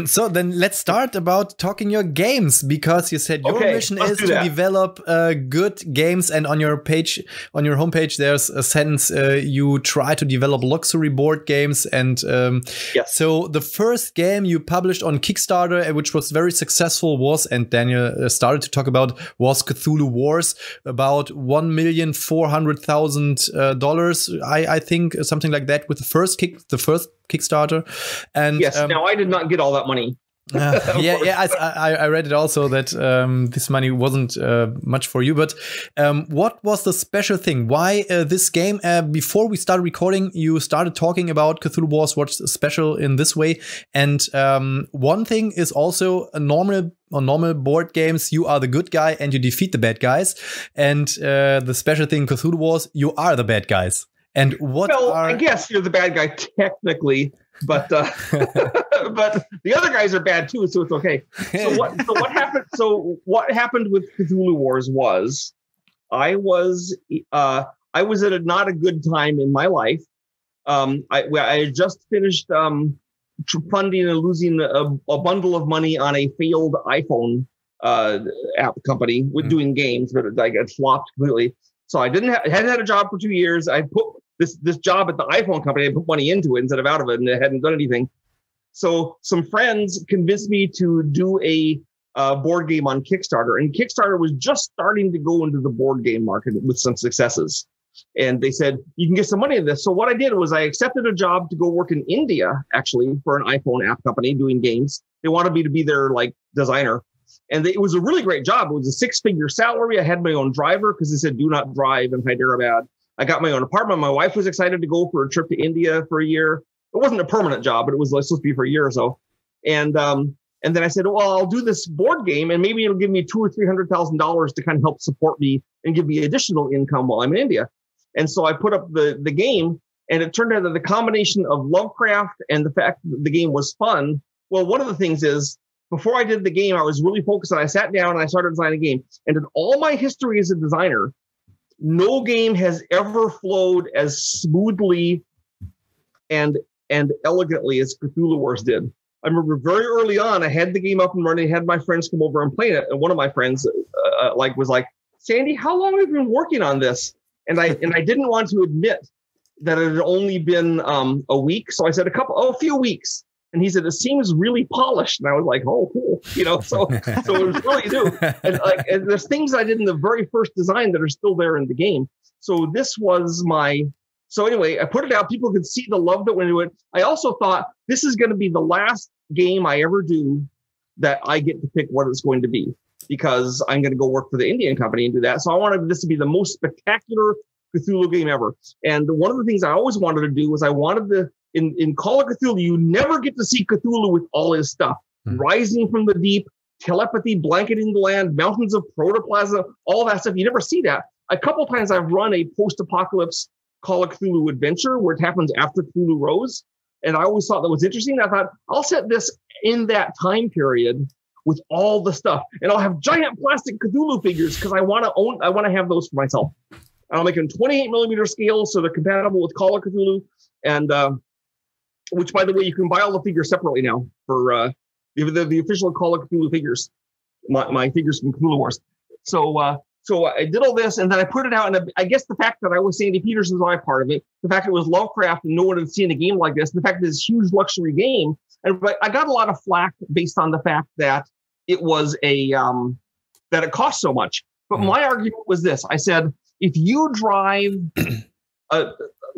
So then let's start about talking your games, because you said your mission is to develop good games, and on your homepage there's a sentence you try to develop luxury board games, and so the first game you published on Kickstarter, which was very successful, was, and Daniel started to talk about, was Cthulhu Wars, about $1,400,000, I think, something like that, with the first Kickstarter. And yes, now I did not get all that money. I read it also that this money wasn't much for you. But what was the special thing? Why this game? Before we started recording, you started talking about Cthulhu Wars. What's special in this way? And one thing is also on normal board games, you are the good guy and you defeat the bad guys. And the special thing in Cthulhu Wars, you are the bad guys. And I guess you're the bad guy technically, but but the other guys are bad too, so it's okay. So what happened? So what happened with Cthulhu Wars was, I was at not a good time in my life. I had just finished funding and losing a bundle of money on a failed iPhone app company with doing games, but it flopped completely. So I hadn't had a job for 2 years. I put this job at the iPhone company. I put money into it instead of out of it, and it hadn't done anything. So some friends convinced me to do a board game on Kickstarter, and Kickstarter was just starting to go into the board game market with some successes. And they said, you can get some money in this. So what I did was I accepted a job to go work in India, actually, for an iPhone app company doing games. They wanted me to be their designer. And it was a really great job. It was a 6-figure salary. I had my own driver because they said, do not drive in Hyderabad. I got my own apartment. My wife was excited to go for a trip to India for a year. It wasn't a permanent job, but it was supposed to be for a year or so. And then I said, well, I'll do this board game, and maybe it'll give me $200,000 or $300,000 to kind of help support me and give me additional income while I'm in India. And so I put up the game, and it turned out that the combination of Lovecraft and the fact that the game was fun. Well, one of the things is, before I did the game, I was really focused on, I sat down and I started designing a game. And in all my history as a designer, no game has ever flowed as smoothly and elegantly as Cthulhu Wars did. I remember very early on, I had the game up and running, had my friends come over and play it. And one of my friends was like, Sandy, how long have you been working on this? And I didn't want to admit that it had only been a week. So I said a few weeks. And he said, it seems really polished. And I was like, oh, cool. So it was really new. And there's things I did in the very first design that are still there in the game. So this was so anyway, I put it out. People could see the love that went into it. I also thought this is going to be the last game I ever do that I get to pick what it's going to be, because I'm going to go work for the Indian company and do that. So I wanted this to be the most spectacular Cthulhu game ever. And one of the things I always wanted to do was I wanted in Call of Cthulhu, you never get to see Cthulhu with all his stuff. Rising from the deep, telepathy, blanketing the land, mountains of protoplasm, all that stuff. You never see that. A couple times I've run a post-apocalypse Call of Cthulhu adventure where it happens after Cthulhu rose. And I always thought that was interesting. I thought, I'll set this in that time period with all the stuff. And I'll have giant plastic Cthulhu figures because I want to have those for myself. I'll make them 28 millimeter scale so they're compatible with Call of Cthulhu. And which, by the way, you can buy all the figures separately now for the official Call of Cthulhu figures, my figures from Cthulhu Wars. So I did all this, and then I put it out. And I guess the fact that I was Sandy Petersen was part of it, the fact it was Lovecraft and no one had seen a game like this, the fact that it's a huge luxury game. And I got a lot of flack based on the fact that it was that it cost so much. But my argument was this. I said, if you drive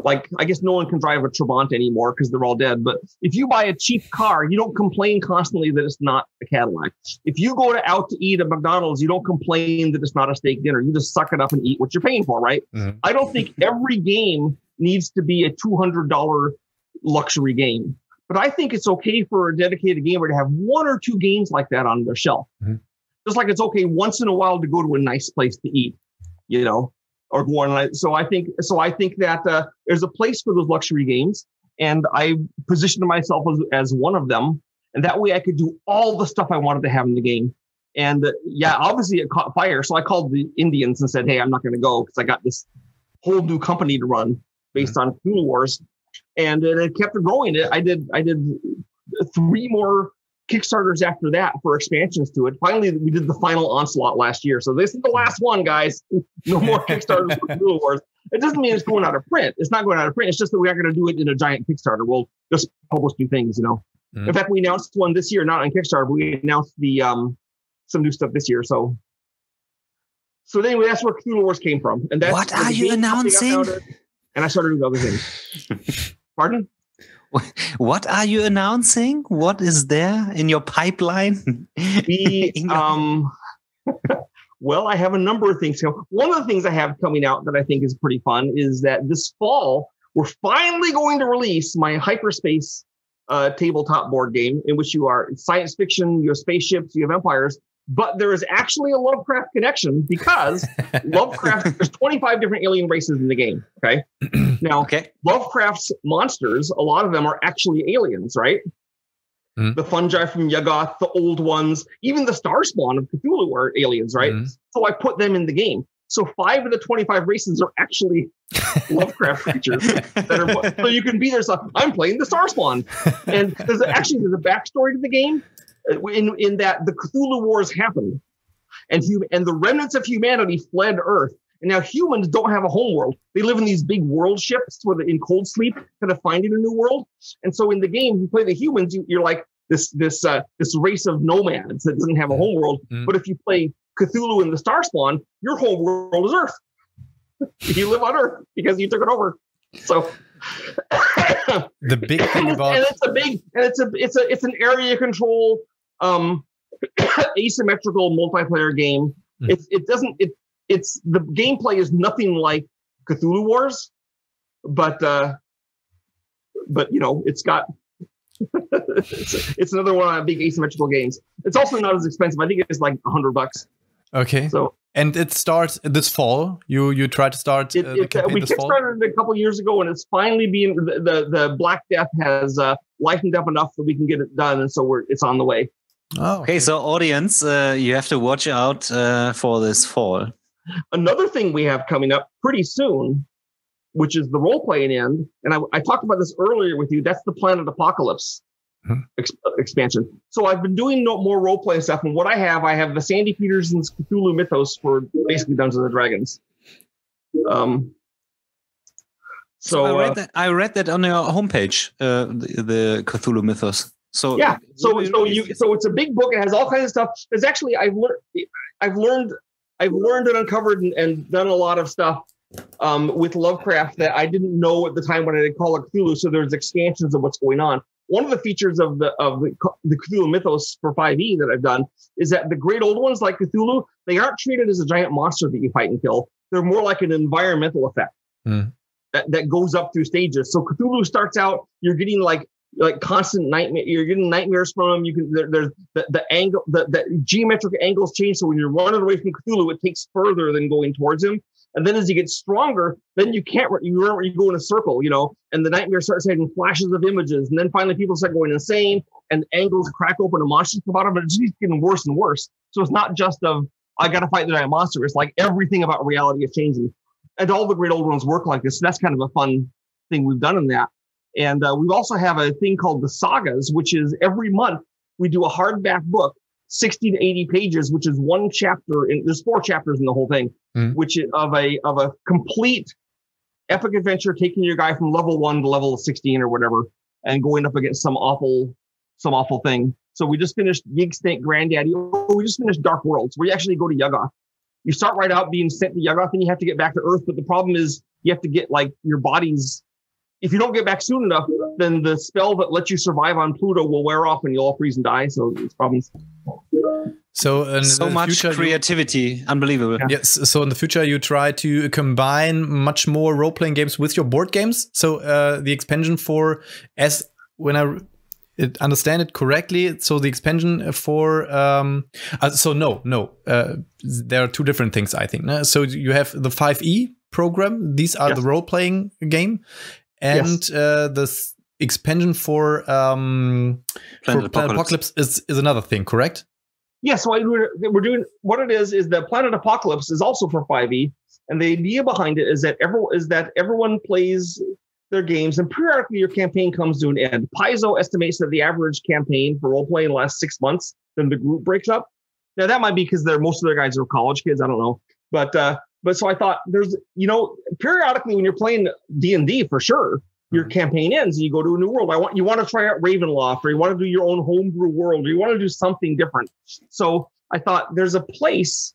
I guess no one can drive a Trabant anymore because they're all dead. But if you buy a cheap car, you don't complain constantly that it's not a Cadillac. If you go out to eat at McDonald's, you don't complain that it's not a steak dinner. You just suck it up and eat what you're paying for, right? Mm-hmm. I don't think every game needs to be a $200 luxury game. But I think it's okay for a dedicated gamer to have one or two games like that on their shelf. Mm-hmm. Just like it's okay once in a while to go to a nice place to eat, or go on. So I think that there's a place for those luxury games, and I positioned myself as one of them. And that way I could do all the stuff I wanted to have in the game. And obviously it caught fire. So I called the Indians and said, hey, I'm not going to go because I got this whole new company to run based on Cthulhu Wars. And it kept growing. I did 3 more Kickstarters after that for expansions to it. Finally, we did the final onslaught last year. So this is the last one, guys. No more Kickstarters for Cthulhu Wars. It doesn't mean it's going out of print. It's not going out of print. It's just that we are going to do it in a giant Kickstarter. We'll just publish new things, Mm-hmm. In fact, we announced one this year, not on Kickstarter, but we announced the some new stuff this year. So anyway, that's where Cthulhu Wars came from. And that's what are you announcing? And I started doing other things. Pardon? What are you announcing? What is there in your pipeline? Well, I have a number of things. One of the things I have coming out that I think is pretty fun is that this fall, we're finally going to release my hyperspace tabletop board game, in which you are science fiction, you have spaceships, you have empires, but there is actually a Lovecraft connection because Lovecraft, there's 25 different alien races in the game. Okay. Now, Lovecraft's monsters, a lot of them are actually aliens, right? Mm. The fungi from Yuggoth, the old ones, even the Starspawn of Cthulhu are aliens, right? Mm. So I put them in the game. So 5 of the 25 races are actually Lovecraft creatures. So you can be there. So I'm playing the Starspawn. And there's a backstory to the game in that the Cthulhu Wars happened. And the remnants of humanity fled Earth. And now humans don't have a home world. They live in these big world ships where they're in cold sleep, kind of finding a new world. And so in the game, you play the humans, you're like this race of nomads that doesn't have a home world. Mm. But if you play Cthulhu and the Starspawn, your home world is Earth. You live on Earth because you took it over. So the big thing about it's an area control asymmetrical multiplayer game. Mm. It's the gameplay is nothing like Cthulhu Wars, but it's got it's another one of big asymmetrical games. It's also not as expensive. I think it's like $100. Okay. So and it starts this fall. You try to start the campaign this fall. We kickstarted it a couple years ago, and it's finally being the Black Death has lightened up enough that we can get it done, and so it's on the way. Oh, okay. So audience, you have to watch out for this fall. Another thing we have coming up pretty soon, which is the role-playing end, and I talked about this earlier with you, that's the Planet Apocalypse expansion. So I've been doing more role-playing stuff, and what I have the Sandy Petersen's Cthulhu mythos for basically Dungeons & Dragons. So I read that on your homepage, the Cthulhu mythos. So yeah, so it's a big book. It has all kinds of stuff. There's actually I've learned and uncovered and done a lot of stuff with Lovecraft that I didn't know at the time when I did Call of Cthulhu. So there's expansions of what's going on. One of the features of the Cthulhu mythos for 5e that I've done is that the great old ones like Cthulhu, they aren't treated as a giant monster that you fight and kill. They're more like an environmental effect that goes up through stages. So Cthulhu starts out, you're getting like constant nightmare. You're getting nightmares from them. You can there's the angle, the geometric angles change. So when you're running away from Cthulhu, it takes further than going towards him. And then as you get stronger, then you can't. You go in a circle, and the nightmare starts having flashes of images. And then finally, people start going insane, and angles crack open, and monsters come out of it. It's just getting worse and worse. So it's not just I got to fight the giant monster. It's like everything about reality is changing, and all the great old ones work like this. So that's kind of a fun thing we've done in that. And we also have a thing called the Sagas, which is every month we do a hardback book, 60 to 80 pages, which is one chapter. There's 4 chapters in the whole thing, which is of a complete epic adventure, taking your guy from level 1 to level 16 or whatever, and going up against some awful thing. So we just finished Gig Snake Granddaddy. We just finished Dark Worlds, where you actually go to Yuggoth. You start right out being sent to Yuggoth, and you have to get back to Earth. But the problem is you have to get your body's. If you don't get back soon enough, then the spell that lets you survive on Pluto will wear off and you'll all freeze and die. So it's problems. So much future, unbelievable. Unbelievable. Yeah. Yes. So in the future, you try to combine much more role-playing games with your board games. So the expansion when I understand it correctly, so the expansion for there are 2 different things, I think. So you have the 5e program. These are the role-playing game. And the expansion for Planet Apocalypse is another thing, correct? Yeah, so we're doing what it is the Planet Apocalypse is also for 5e, and the idea behind it is that everyone plays their games, and periodically your campaign comes to an end. Paizo estimates that the average campaign for role playing lasts 6 months, then the group breaks up. Now that might be because most of their guys are college kids. I don't know, But so I thought there's, periodically when you're playing D&D, for sure, your campaign ends and you go to a new world. You want to try out Ravenloft, or you want to do your own homebrew world, or you want to do something different. So I thought there's a place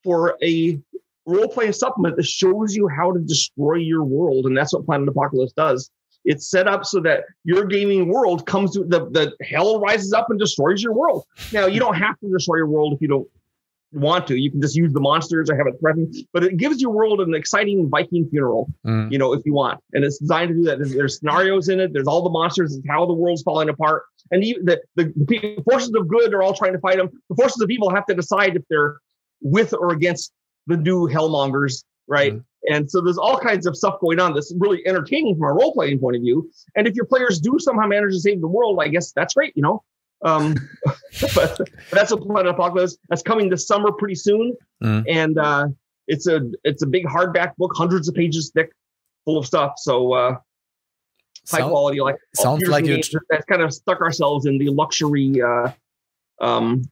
for a role-playing supplement that shows you how to destroy your world. And that's what Planet Apocalypse does. It's set up so that your gaming world comes to the hell rises up and destroys your world. Now, you don't have to destroy your world if you don't want to. You can just use the monsters or have it threatened, but it gives your world an exciting Viking funeral, if you want. And it's designed to do that. There's scenarios in it. There's all the monsters. It's how the world's falling apart. And even the forces of good are all trying to fight them. The forces of evil have to decide if they're with or against the new hellmongers, right? And so there's all kinds of stuff going on that's really entertaining from a role-playing point of view. And if your players do somehow manage to save the world, I guess that's great, but that's a Planet Apocalypse that's coming this summer pretty soon. And it's a big hardback book, hundreds of pages thick, full of stuff. So high quality. Like sounds like that's kind of stuck ourselves in the luxury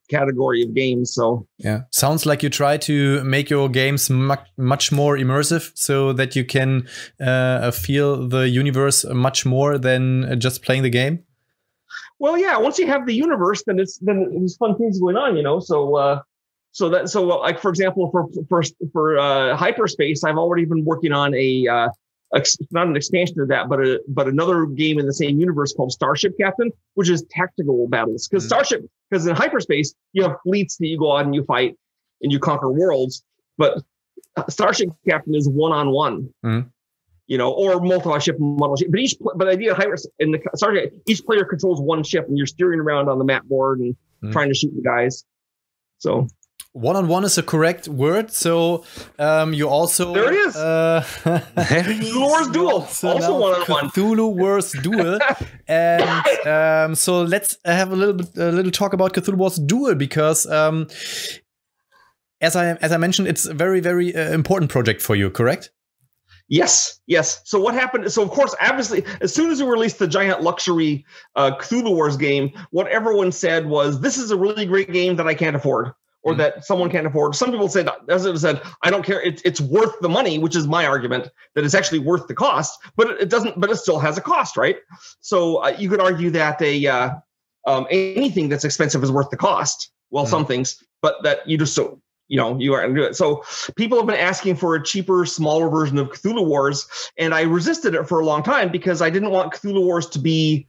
category of games. So yeah, sounds like you try to make your games much more immersive, so that you can feel the universe much more than just playing the game. Well, yeah. Once you have the universe, then there's fun things going on, you know. So like for example, for Hyperspace, I've already been working on not an expansion of that, but another game in the same universe called Starship Captain, which is tactical battles. Because in Hyperspace you have fleets that you go out and you fight and you conquer worlds, but Starship Captain is one-on-one. You know, or multi-ship model ship. But the idea of in the Starship, each player controls one ship, and you're steering around on the map board and trying to shoot the guys. So one-on-one is a correct word. So you also there it is. Cthulhu Wars Duel, also one-on-one. Cthulhu Wars Duel, and so let's have a little talk about Cthulhu Wars Duel, because as I mentioned, it's a very, very important project for you. Correct? Yes. So what happened? So of course, obviously, as soon as we released the giant luxury Cthulhu Wars game, what everyone said was, "This is a really great game that I can't afford." Or that someone can't afford. Some people said, I don't care. It's worth the money, which is my argument, that it's actually worth the cost, but it doesn't. But it still has a cost, right? So you could argue that anything that's expensive is worth the cost. Well, some things, but that you just you aren't do it. So people have been asking for a cheaper, smaller version of Cthulhu Wars, and I resisted it for a long time because I didn't want Cthulhu Wars to be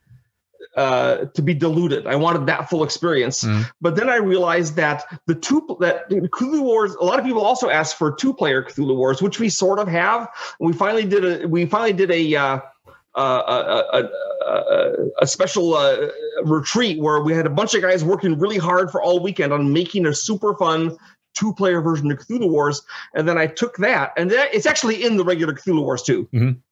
diluted. I wanted that full experience. But then I realized that Cthulhu Wars, a lot of people also ask for 2-player Cthulhu Wars, which we sort of have. We finally did a special retreat where we had a bunch of guys working really hard for all weekend on making a super fun 2-player version of Cthulhu Wars. And then I took that, and it's actually in the regular Cthulhu Wars too,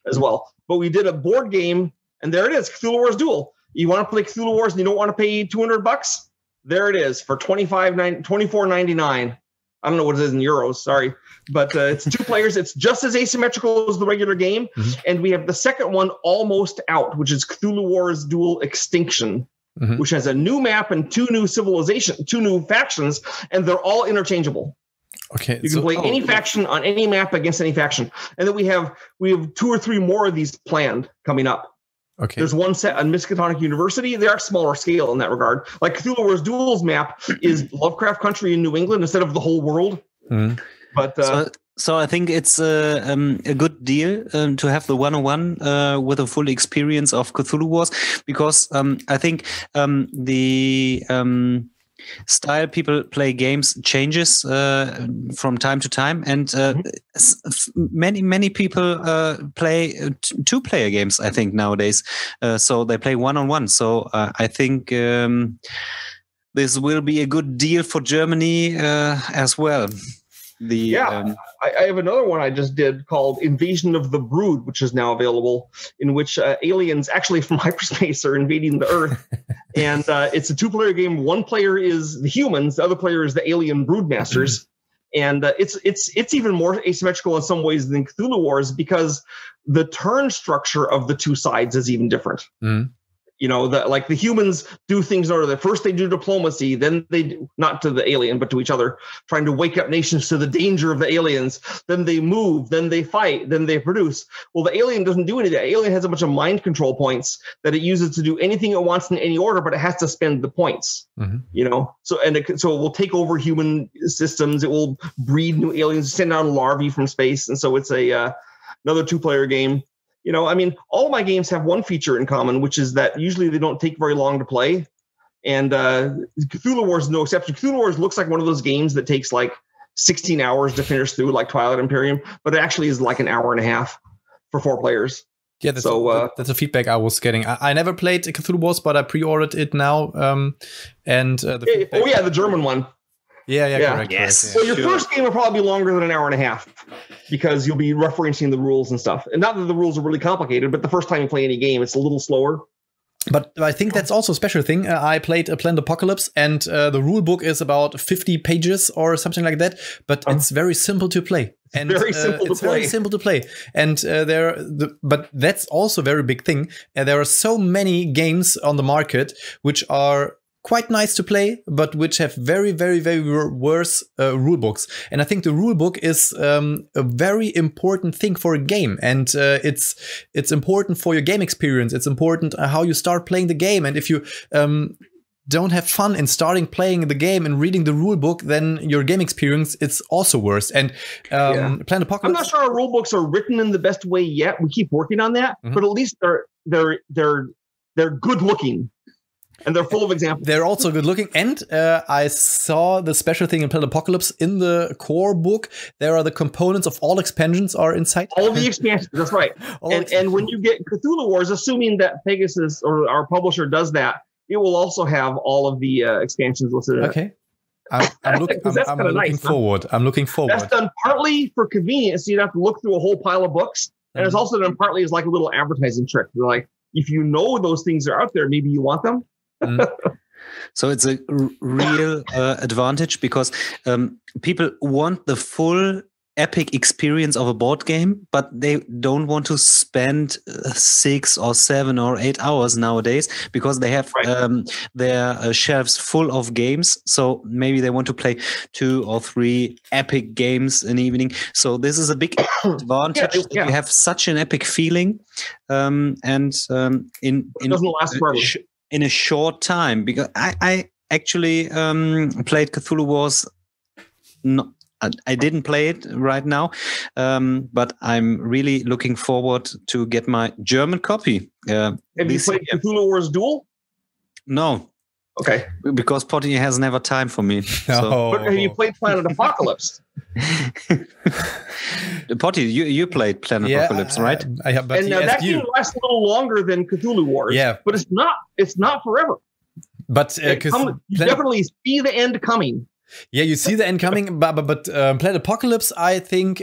as well. But we did a board game, and there it is, Cthulhu Wars Duel. You want to play Cthulhu Wars and you don't want to pay $200? There it is for $24.99. I don't know what it is in euros, sorry. But it's 2 players. It's just as asymmetrical as the regular game. And we have the second one almost out, which is Cthulhu Wars Duel Extinction, which has a new map and 2 new factions, and they're all interchangeable. Okay, you can play any faction on any map against any faction. And then we have 2 or 3 more of these planned coming up. Okay. There's one set on Miskatonic University. They are smaller scale in that regard. Like Cthulhu Wars Duel's map is Lovecraft Country in New England instead of the whole world. But so I think it's a good deal to have the 101 with a full experience of Cthulhu Wars, because I think the style people play games changes from time to time, and many people play 2-player games, I think, nowadays. So they play 1-on-1. So I think this will be a good deal for Germany as well. I have another one I just did called Invasion of the Brood, which is now available, in which aliens actually from hyperspace are invading the Earth. And it's a 2-player game. One player is the humans, the other player is the alien broodmasters. And it's even more asymmetrical in some ways than Cthulhu Wars, because the turn structure of the 2 sides is even different. You know, like the humans do things in order. First they do diplomacy, then they do, not to the alien, but to each other, trying to wake up nations to the danger of the aliens. Then they move, then they fight, then they produce. Well, the alien doesn't do any of that. The alien has a bunch of mind control points that it uses to do anything it wants in any order, but it has to spend the points. You know, so it will take over human systems. It will breed new aliens, send out larvae from space, and so it's another 2-player game. You know, I mean, all of my games have one feature in common, which is that usually they don't take very long to play. And Cthulhu Wars is no exception. Cthulhu Wars looks like one of those games that takes like 16 hours to finish through, like Twilight Imperium, but it actually is like an hour and a half for 4 players. Yeah, that's the feedback I was getting. I never played Cthulhu Wars, but I pre-ordered it now. The German one. Yeah. Correct. Yes. Well, your first game will probably be longer than an hour and a half, because you'll be referencing the rules and stuff. And not that the rules are really complicated, but the first time you play any game, it's a little slower. But I think that's also a special thing. I played Planned Apocalypse, and the rule book is about 50 pages or something like that. But it's very simple to play. And very simple to play. And but that's also a very big thing. There are so many games on the market which are quite nice to play, but which have very, very, very worse rule books. And I think the rule book is a very important thing for a game, and it's important for your game experience. It's important how you start playing the game, and if you don't have fun in starting playing the game and reading the rule book, then your game experience is also worse. And Planned Apocalypse, I'm not sure our rule books are written in the best way yet. We keep working on that, but at least they're good looking. And they're full of examples. They're also good looking. And I saw the special thing in Planned Apocalypse in the core book. There are the components of all expansions are inside. All the expansions, that's right. And when you get Cthulhu Wars, assuming that Pegasus or our publisher does that, it will also have all of the expansions listed. Okay. I'm looking forward. I'm looking forward. That's done partly for convenience, so you don't have to look through a whole pile of books. And it's also done partly as like a little advertising trick. They're like, if you know those things are out there, maybe you want them. So it's a real advantage, because people want the full epic experience of a board game, but they don't want to spend 6 or 7 or 8 hours nowadays, because they have their shelves full of games. So maybe they want to play 2 or 3 epic games in the evening. So this is a big advantage. You have such an epic feeling, and it doesn't last forever. In a short time, because I actually played Cthulhu Wars. I didn't play it right now, but I'm really looking forward to get my German copy. Have you played Cthulhu Wars Duel? No. Okay. Because Potty has never time for me. So. But have you played Planet Apocalypse? Potty, you played Planet Apocalypse, right? I have, but and that game lasts a little longer than Cthulhu Wars. Yeah. But it's not forever. But you definitely see the end coming. Yeah, you see the end coming, but Planet Apocalypse, I think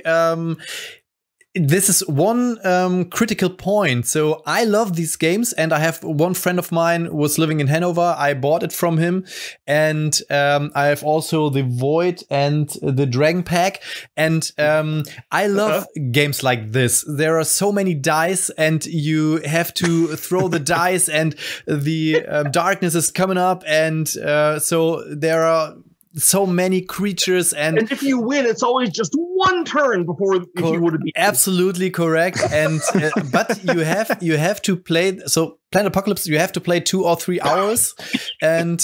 this is one critical point. So I love these games, and I have one friend of mine who was living in Hanover. I bought it from him, and I have also the Void and the Dragon Pack. And I love games like this. There are so many dice, and you have to throw the dice, and the darkness is coming up, and so there are so many creatures, and if you win, it's always just one turn before if you would have beaten. Absolutely correct. And but you have to play. So Planet Apocalypse, you have to play 2 or 3 hours, and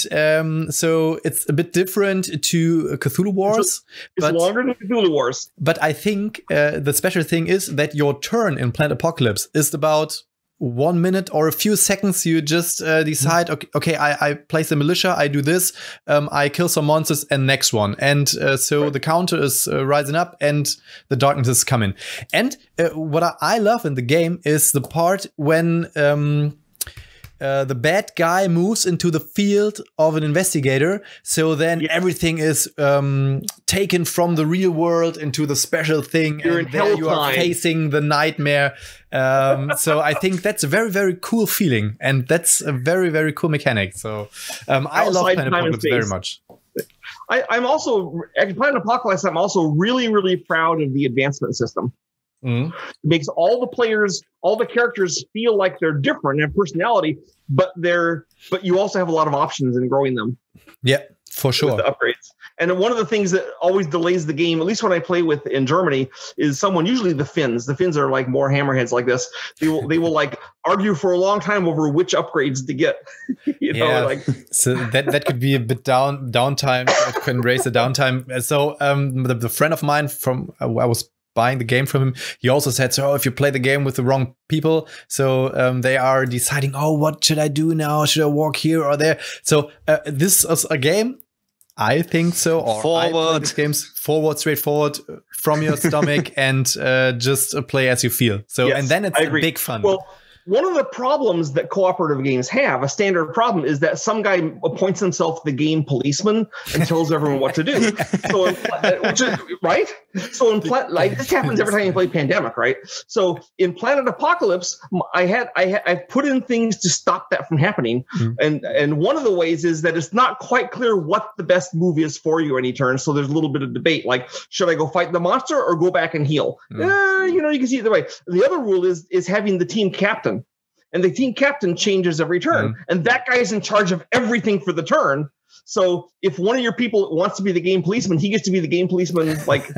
so it's a bit different to Cthulhu Wars. It's longer than Cthulhu Wars. But I think the special thing is that your turn in Planet Apocalypse is about 1 minute or a few seconds. You just decide, okay, I place the militia, I do this, I kill some monsters, and next one. And so the counter is rising up, and the darkness is coming. And what I love in the game is the part when the bad guy moves into the field of an investigator. So then everything is taken from the real world into the special thing. And there you are facing the nightmare. So I think that's a very, very cool feeling. And that's a very, very cool mechanic. So I love Planet Apocalypse very much. I'm also, at Planet Apocalypse, I'm also really, really proud of the advancement system. It makes all the characters feel like they're different in personality, but you also have a lot of options in growing them. Yeah, for sure. With the upgrades. And one of the things that always delays the game, at least when I play with in Germany, is usually the Finns. The Finns are like more hammerheads like this. They will like argue for a long time over which upgrades to get. So that could be a bit downtime. It can raise the downtime. So the friend of mine I was buying the game from him, he also said, so if you play the game with the wrong people, so they are deciding, what should I do now? Should I walk here or there? So this is a game, I think so. Or forward games, straightforward from your stomach, and just play as you feel. So and then it's big fun. one of the problems that cooperative games have, a standard problem, is that some guy appoints himself the game policeman and tells everyone what to do. So, which is, right? So like this happens every time you play Pandemic, right? So in Planet Apocalypse, I put in things to stop that from happening, and one of the ways is that it's not quite clear what the best move is for you any turn. So there's a little bit of debate, like should I go fight the monster or go back and heal? You can see it either way. The other rule is having the team captain. And the team captain changes every turn. And that guy's in charge of everything for the turn. So if one of your people wants to be the game policeman, he gets to be the game policeman, like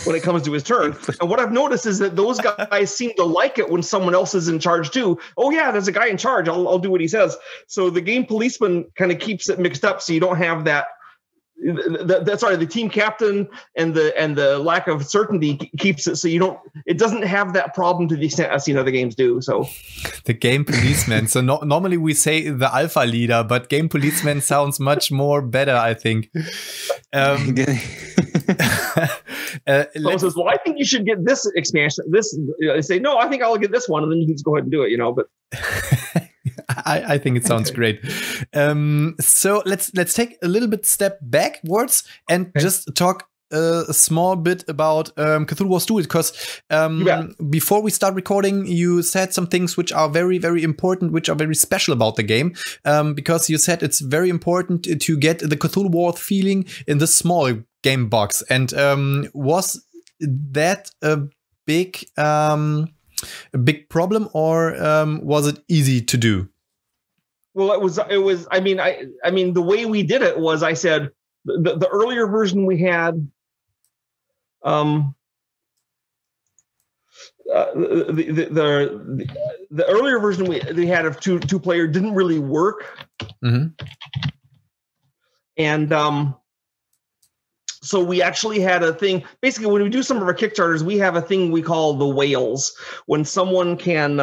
when it comes to his turn. And what I've noticed is that those guys seem to like it when someone else is in charge too. Oh yeah, there's a guy in charge. I'll do what he says. So the game policeman kind of keeps it mixed up. So you don't have that. The team captain and the lack of certainty keeps it so it doesn't have that problem to the extent I've seen other games do. So the game policeman. So normally we say the alpha leader, but game policeman sounds much more better, I think. Someone says, well, I think you should get this expansion. I say, no, I think I'll get this one, and then you can just go ahead and do it, but I think it sounds great. So let's take a little bit step backwards and just talk a small bit about Cthulhu Wars 2, because before we start recording, you said some things which are very, very important, which are very special about the game, because you said it's very important to get the Cthulhu Wars feeling in the small game box. And was that a big problem, or was it easy to do? Well, it was. I mean, the way we did it was, I said the earlier version we had, the earlier version we had of two player didn't really work, and so we actually had a thing. Basically, when we do some of our Kickstarters, we have a thing we call the whales. When someone can,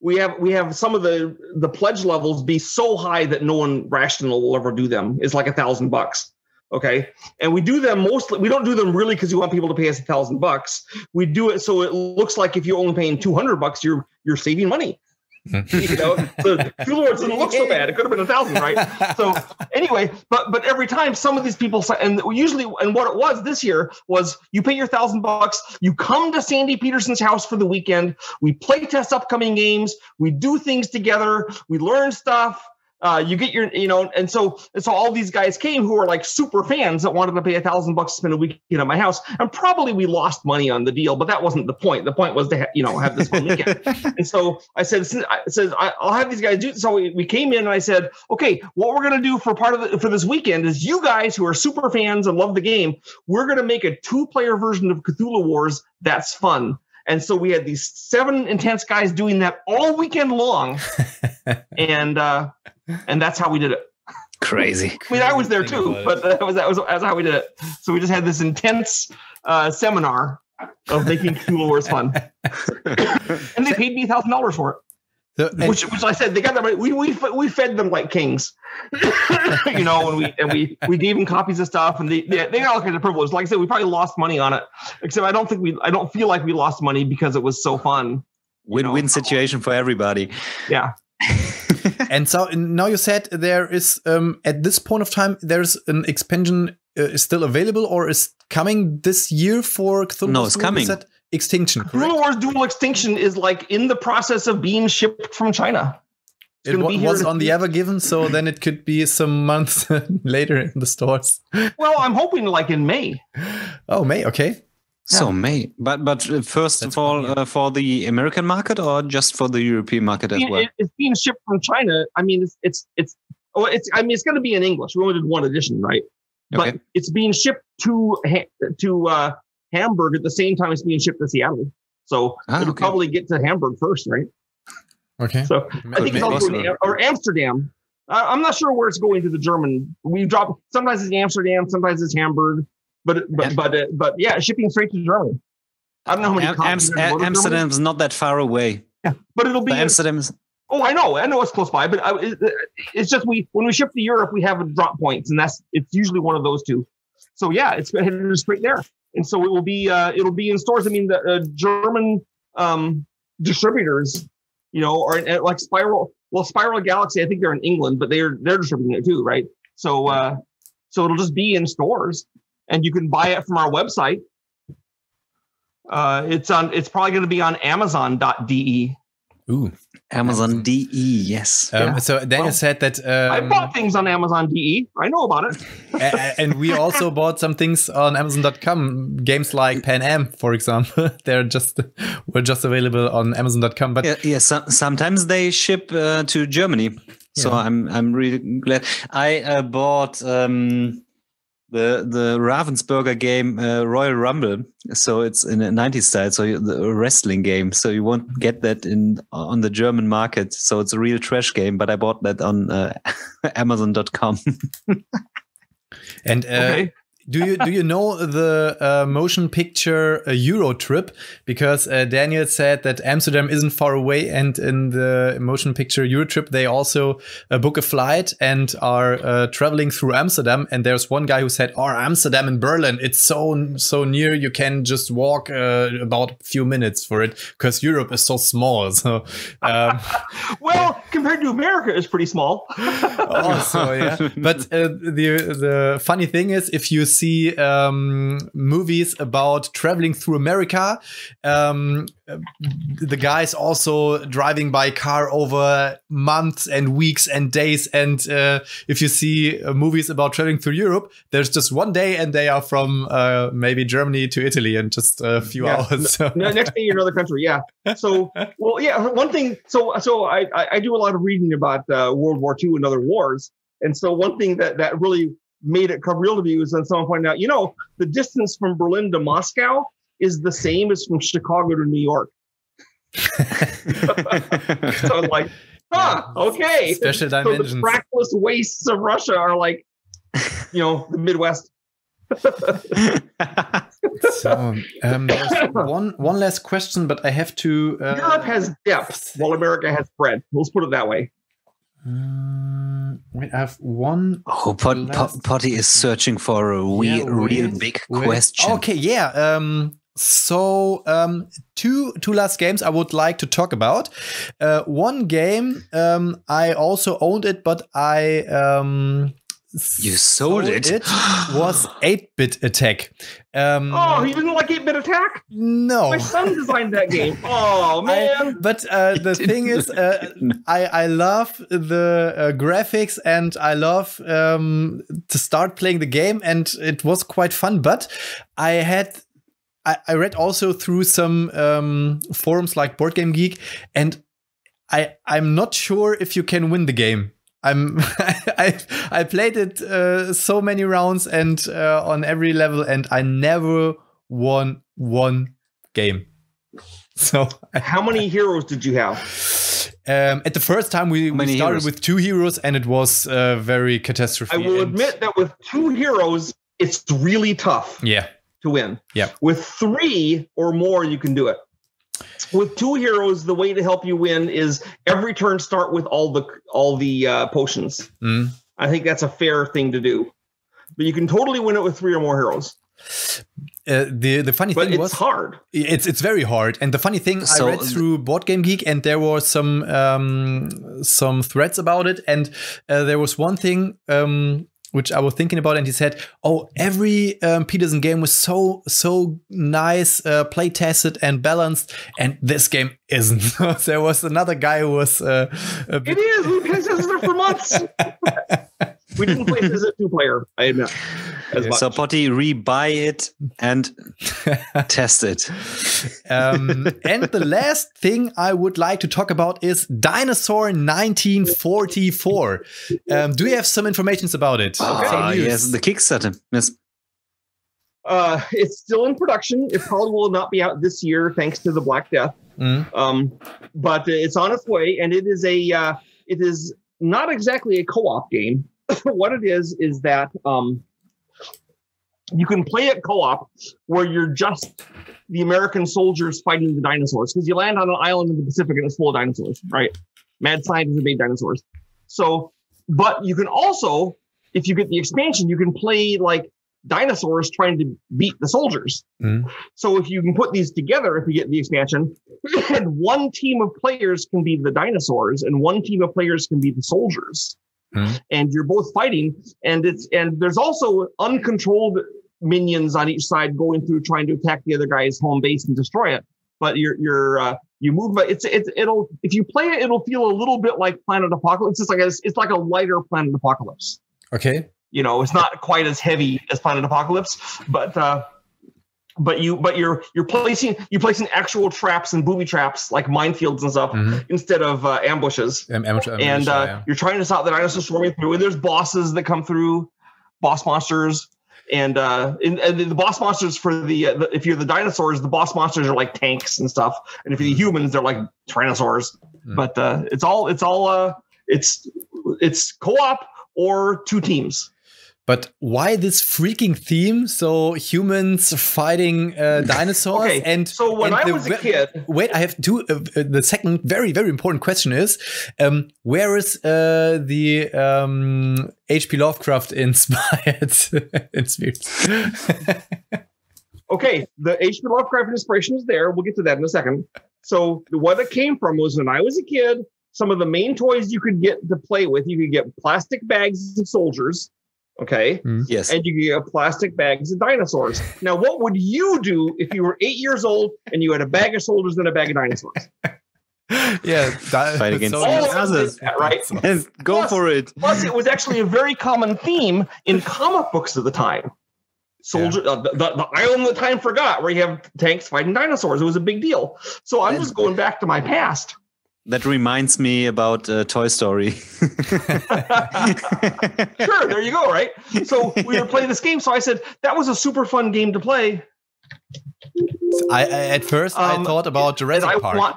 we have some of the pledge levels be so high that no one rational will ever do them. It's like $1,000. Okay. And we do them mostly. We don't do them really because we want people to pay us $1,000. We do it so it looks like if you're only paying $200, you're saving money. So Cthulhu Wars didn't look so bad. It could have been 1,000, right? So anyway, but every time some of these people, and usually, and what it was this year was, you pay your $1,000, you come to Sandy Petersen's house for the weekend, we play test upcoming games, we do things together, we learn stuff. You get your, and so all these guys came who were like super fans that wanted to pay $1,000 to spend a weekend at my house. And probably we lost money on the deal, but that wasn't the point. The point was to have this fun weekend. And so I said, I'll have these guys do it. So we came in and I said, okay, what we're going to do for this weekend is, you guys who are super fans and love the game, we're going to make a 2-player version of Cthulhu Wars that's fun. And so we had these 7 intense guys doing that all weekend long. And that's how we did it. Crazy. I mean, I was there too, but that was how we did it. So we just had this intense seminar of making Cthulhu Wars fun. And they paid me $1,000 for it. Which I said, they got that money. We fed them like kings, and we gave them copies of stuff, and they got all kinds of privileges. Like I said, we probably lost money on it, except I don't feel like we lost money because it was so fun. Win-win situation for everybody. Yeah. And so now you said there is at this point of time there's an expansion is still available or is coming this year for Cthulhu? No, it's coming. Extinction. Cthulhu Wars Dual Extinction is like in the process of being shipped from China. It was on the Ever Given, so then it could be some months later in the stores. Well, I'm hoping like in May. Oh, May, okay. So May, but first of all, for the American market or just for the European market as well? It's being shipped from China. I mean, it's going to be in English. We only did one edition, right? Okay. But it's being shipped to Hamburg at the same time it's being shipped to Seattle. So it'll probably get to Hamburg first, right? Okay. So I think it's also or Amsterdam. I'm not sure where it's going to the German. We drop sometimes it's Amsterdam, sometimes it's Hamburg. But yeah, shipping straight to Germany. I don't know how many. Amsterdam's not that far away. Yeah, but it'll be Amsterdam's. Oh, I know it's close by, but it's just when we ship to Europe, we have drop points, and it's usually one of those two. So yeah, it's headed straight there, and so it will be in stores. I mean, the German distributors, or like Spiral Galaxy. I think they're in England, but they're distributing it too, right? So it'll just be in stores, and you can buy it from our website. It's probably going to be on Amazon.de. Ooh, Amazon.de, yes. So Daniel said that I bought things on Amazon.de. I know about it. And we also bought some things on Amazon.com. Games like Pan Am, for example, were just available on Amazon.com. But sometimes they ship to Germany. So I'm really glad. I bought the Ravensburger game Royal Rumble, so it's in a 90s style, so the wrestling game, so you won't get that on the German market, so it's a real trash game, but I bought that on Amazon.com. And okay. Do you know the motion picture Euro trip? Because Daniel said that Amsterdam isn't far away, and in the motion picture Euro trip they also book a flight and are traveling through Amsterdam. And there's one guy who said, "Oh, Amsterdam and Berlin, it's so near, you can just walk about a few minutes for it, because Europe is so small." So, well, compared to America, it's pretty small. Also, yeah. But the funny thing is, if you see movies about traveling through America, the guy's also driving by car over months and weeks and days. And if you see movies about traveling through Europe, there's just one day and they are from maybe Germany to Italy in just a few hours. So. Next day, you're in another country. Yeah. So, well, yeah. One thing. So I do a lot of reading about World War II and other wars. And so one thing that really made it come real to me was when someone pointed out, the distance from Berlin to Moscow is the same as from Chicago to New York. So I was like, okay. Special dimensions. So the trackless wastes of Russia are like, the Midwest. So there's one last question, but I have to. Europe has depth, while America has breadth. Let's put it that way. Wait, I have one. Oh, Potty is searching for a real big question. Okay, yeah. So two last games I would like to talk about. One game I also owned it, but you sold it? It was 8-Bit Attack. You didn't like 8-Bit Attack? No. My son designed that game. Oh, man. But the thing is, I love the graphics, and I love to start playing the game, and it was quite fun. But I read also through some forums like Board Game Geek, and I'm not sure if you can win the game. I played it so many rounds and on every level, and I never won one game. So how many heroes did you have? At the first time we started with 2 heroes, and it was very catastrophic. I will admit that with 2 heroes, it's really tough. To win. Yeah. With 3 or more, you can do it. With 2 heroes, the way to help you win is every turn start with all the potions. I think that's a fair thing to do. But you can totally win it with 3 or more heroes. The funny thing was, it's hard. It's very hard. And the funny thing, I read through Board Game Geek, and there were some threads about it, and there was one thing which I was thinking about, and he said, "Oh, every Petersen game was so nice, play tested and balanced, and this game isn't." There was another guy who was. It is. We play tested it for months. We didn't play this as a 2-player. I admit. So Potty, rebuy it and test it. And the last thing I would like to talk about is Dinosaur 1944. Do you have some information about it? Yes, the Kickstarter. Yes. It's still in production. It probably will not be out this year, thanks to the Black Death. But it's on its way, and it is not exactly a co-op game. What it is that you can play it co-op where you're just the American soldiers fighting the dinosaurs, because you land on an island in the Pacific and it's full of dinosaurs, right? Mad scientists have made dinosaurs. So, but you can also, if you get the expansion, you can play like dinosaurs trying to beat the soldiers. So if you can put these together, if you get the expansion, and one team of players can be the dinosaurs and one team of players can be the soldiers. And you're both fighting, and there's also uncontrolled minions on each side going through trying to attack the other guy's home base and destroy it. But you move, but it'll if you play it, it'll feel a little bit like Planet Apocalypse. It's like a lighter Planet Apocalypse. Okay. You know, it's not quite as heavy as Planet Apocalypse, but you're placing actual traps and booby traps like minefields and stuff instead of ambushes. You're trying to stop the dinosaurs swarming through. And there's bosses that come through, boss monsters, and the boss monsters for if you're the dinosaurs, the boss monsters are like tanks and stuff, and if you're the humans, they're like tyrannosaurs. But it's co-op or two teams. But why this freaking theme? So humans fighting dinosaurs. Okay. And so when I was a kid, wait, I have two. The second very, very important question is, where is the H.P. Lovecraft inspired? Okay, the H.P. Lovecraft inspiration is there. We'll get to that in a second. So what it came from was when I was a kid, some of the main toys you could get to play with, you could get plastic bags of soldiers. Okay. Yes. And you can get plastic bags of dinosaurs. Now, what would you do if you were 8 years old and you had a bag of soldiers and a bag of dinosaurs? Fight against dinosaurs, right? Go for it. Plus, it was actually a very common theme in comic books at the time. Soldier, the island that time forgot, where you have tanks fighting dinosaurs. It was a big deal. So I'm just going back to my past. That reminds me about Toy Story. Sure, there you go, right? So we were playing this game, so I said, that was a super fun game to play. At first I thought about Jurassic Park.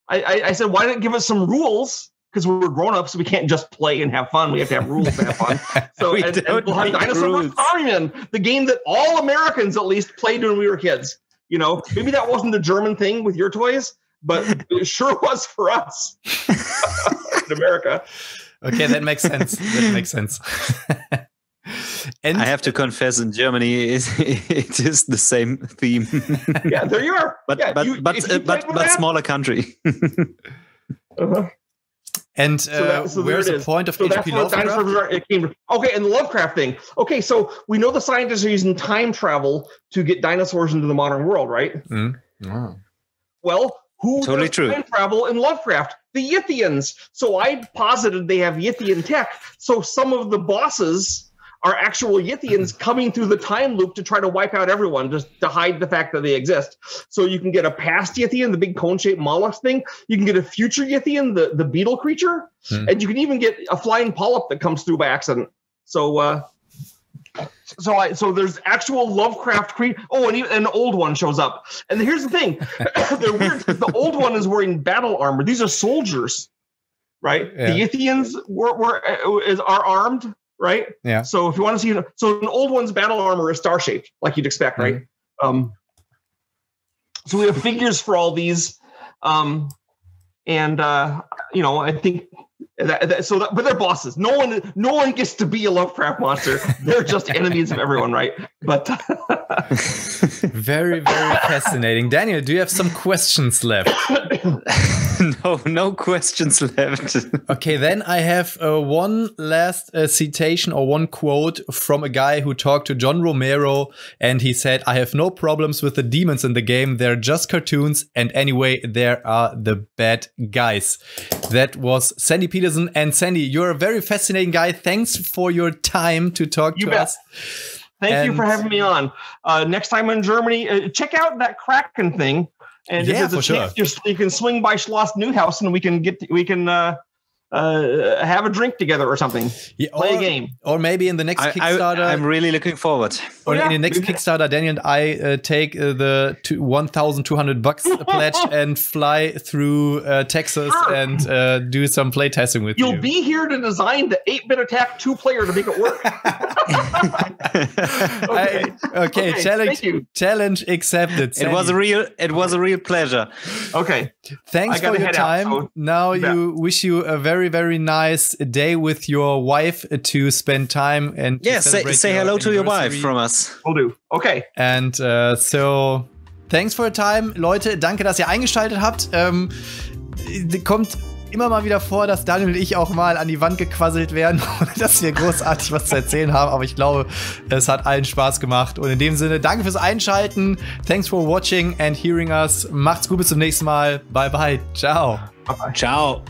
I said, why don't give us some rules? Because we're grown-ups, so we can't just play and have fun. We have to have rules to have fun. So we'll have Dinosaur vs. Starman, the game that all Americans at least played when we were kids. You know, maybe that wasn't a German thing with your toys, but it sure was for us in America. Okay, that makes sense. And I have to confess, in Germany, it is the same theme. Yeah, there you are. But smaller country. And where's the point of H.P. Lovecraft? Okay, and the Lovecraft thing. Okay, so we know the scientists are using time travel to get dinosaurs into the modern world, right? Oh. Well, who totally does true. time travel in Lovecraft? The Yithians. So I posited they have Yithian tech. So some of the bosses are actual Yithians coming through the time loop to try to wipe out everyone, just to hide the fact that they exist. So you can get a past Yithian, the big cone-shaped mollusk thing. You can get a future Yithian, the beetle creature. And you can even get a flying polyp that comes through by accident. So there's actual Lovecraft creature. Oh, and an old one shows up. And here's the thing. They're weird. The old one is wearing battle armor. These are soldiers, right? Yeah. The Yithians are armed. Right. Yeah. So if you want to see, so an old one's battle armor is star shaped, like you'd expect, right? So we have figures for all these, I think but they're bosses. No one gets to be a Lovecraft monster. They're just enemies of everyone, right? But very, very fascinating. Daniel, do you have some questions left? No questions left. Okay, then I have one last citation or one quote from a guy who talked to John Romero, and he said, "I have no problems with the demons in the game. They're just cartoons, and anyway, there are the bad guys." That was Sandy Petersen. And Sandy, you're a very fascinating guy. Thanks for your time to talk to us. Thank you for having me on. Next time in Germany, check out that Kraken thing. And if there's a chance, you can swing by Schloss Neuhaus and we can have a drink together or something. Yeah, play a game. Or maybe in the next Kickstarter. I'm really looking forward. Or in the next Kickstarter, Daniel and I take the $1,200 pledge and fly through Texas and do some playtesting with you. You'll be here to design the 8-bit attack 2-player to make it work. Okay. Challenge accepted. Sandy. It was a real pleasure. Okay. Thanks for your time. Wish you a very very, very nice day with your wife to spend time and say hello to your wife from us. Will do. Okay. And so, thanks for your time. Leute, danke, dass ihr eingeschaltet habt. Kommt immer mal wieder vor, dass Daniel und ich auch mal an die Wand gequasselt werden, ohne dass wir großartig was zu erzählen haben. Aber ich glaube, es hat allen Spaß gemacht. Und in dem Sinne, danke fürs Einschalten. Thanks for watching and hearing us. Macht's gut, bis zum nächsten Mal. Bye, bye. Ciao. Bye. Ciao.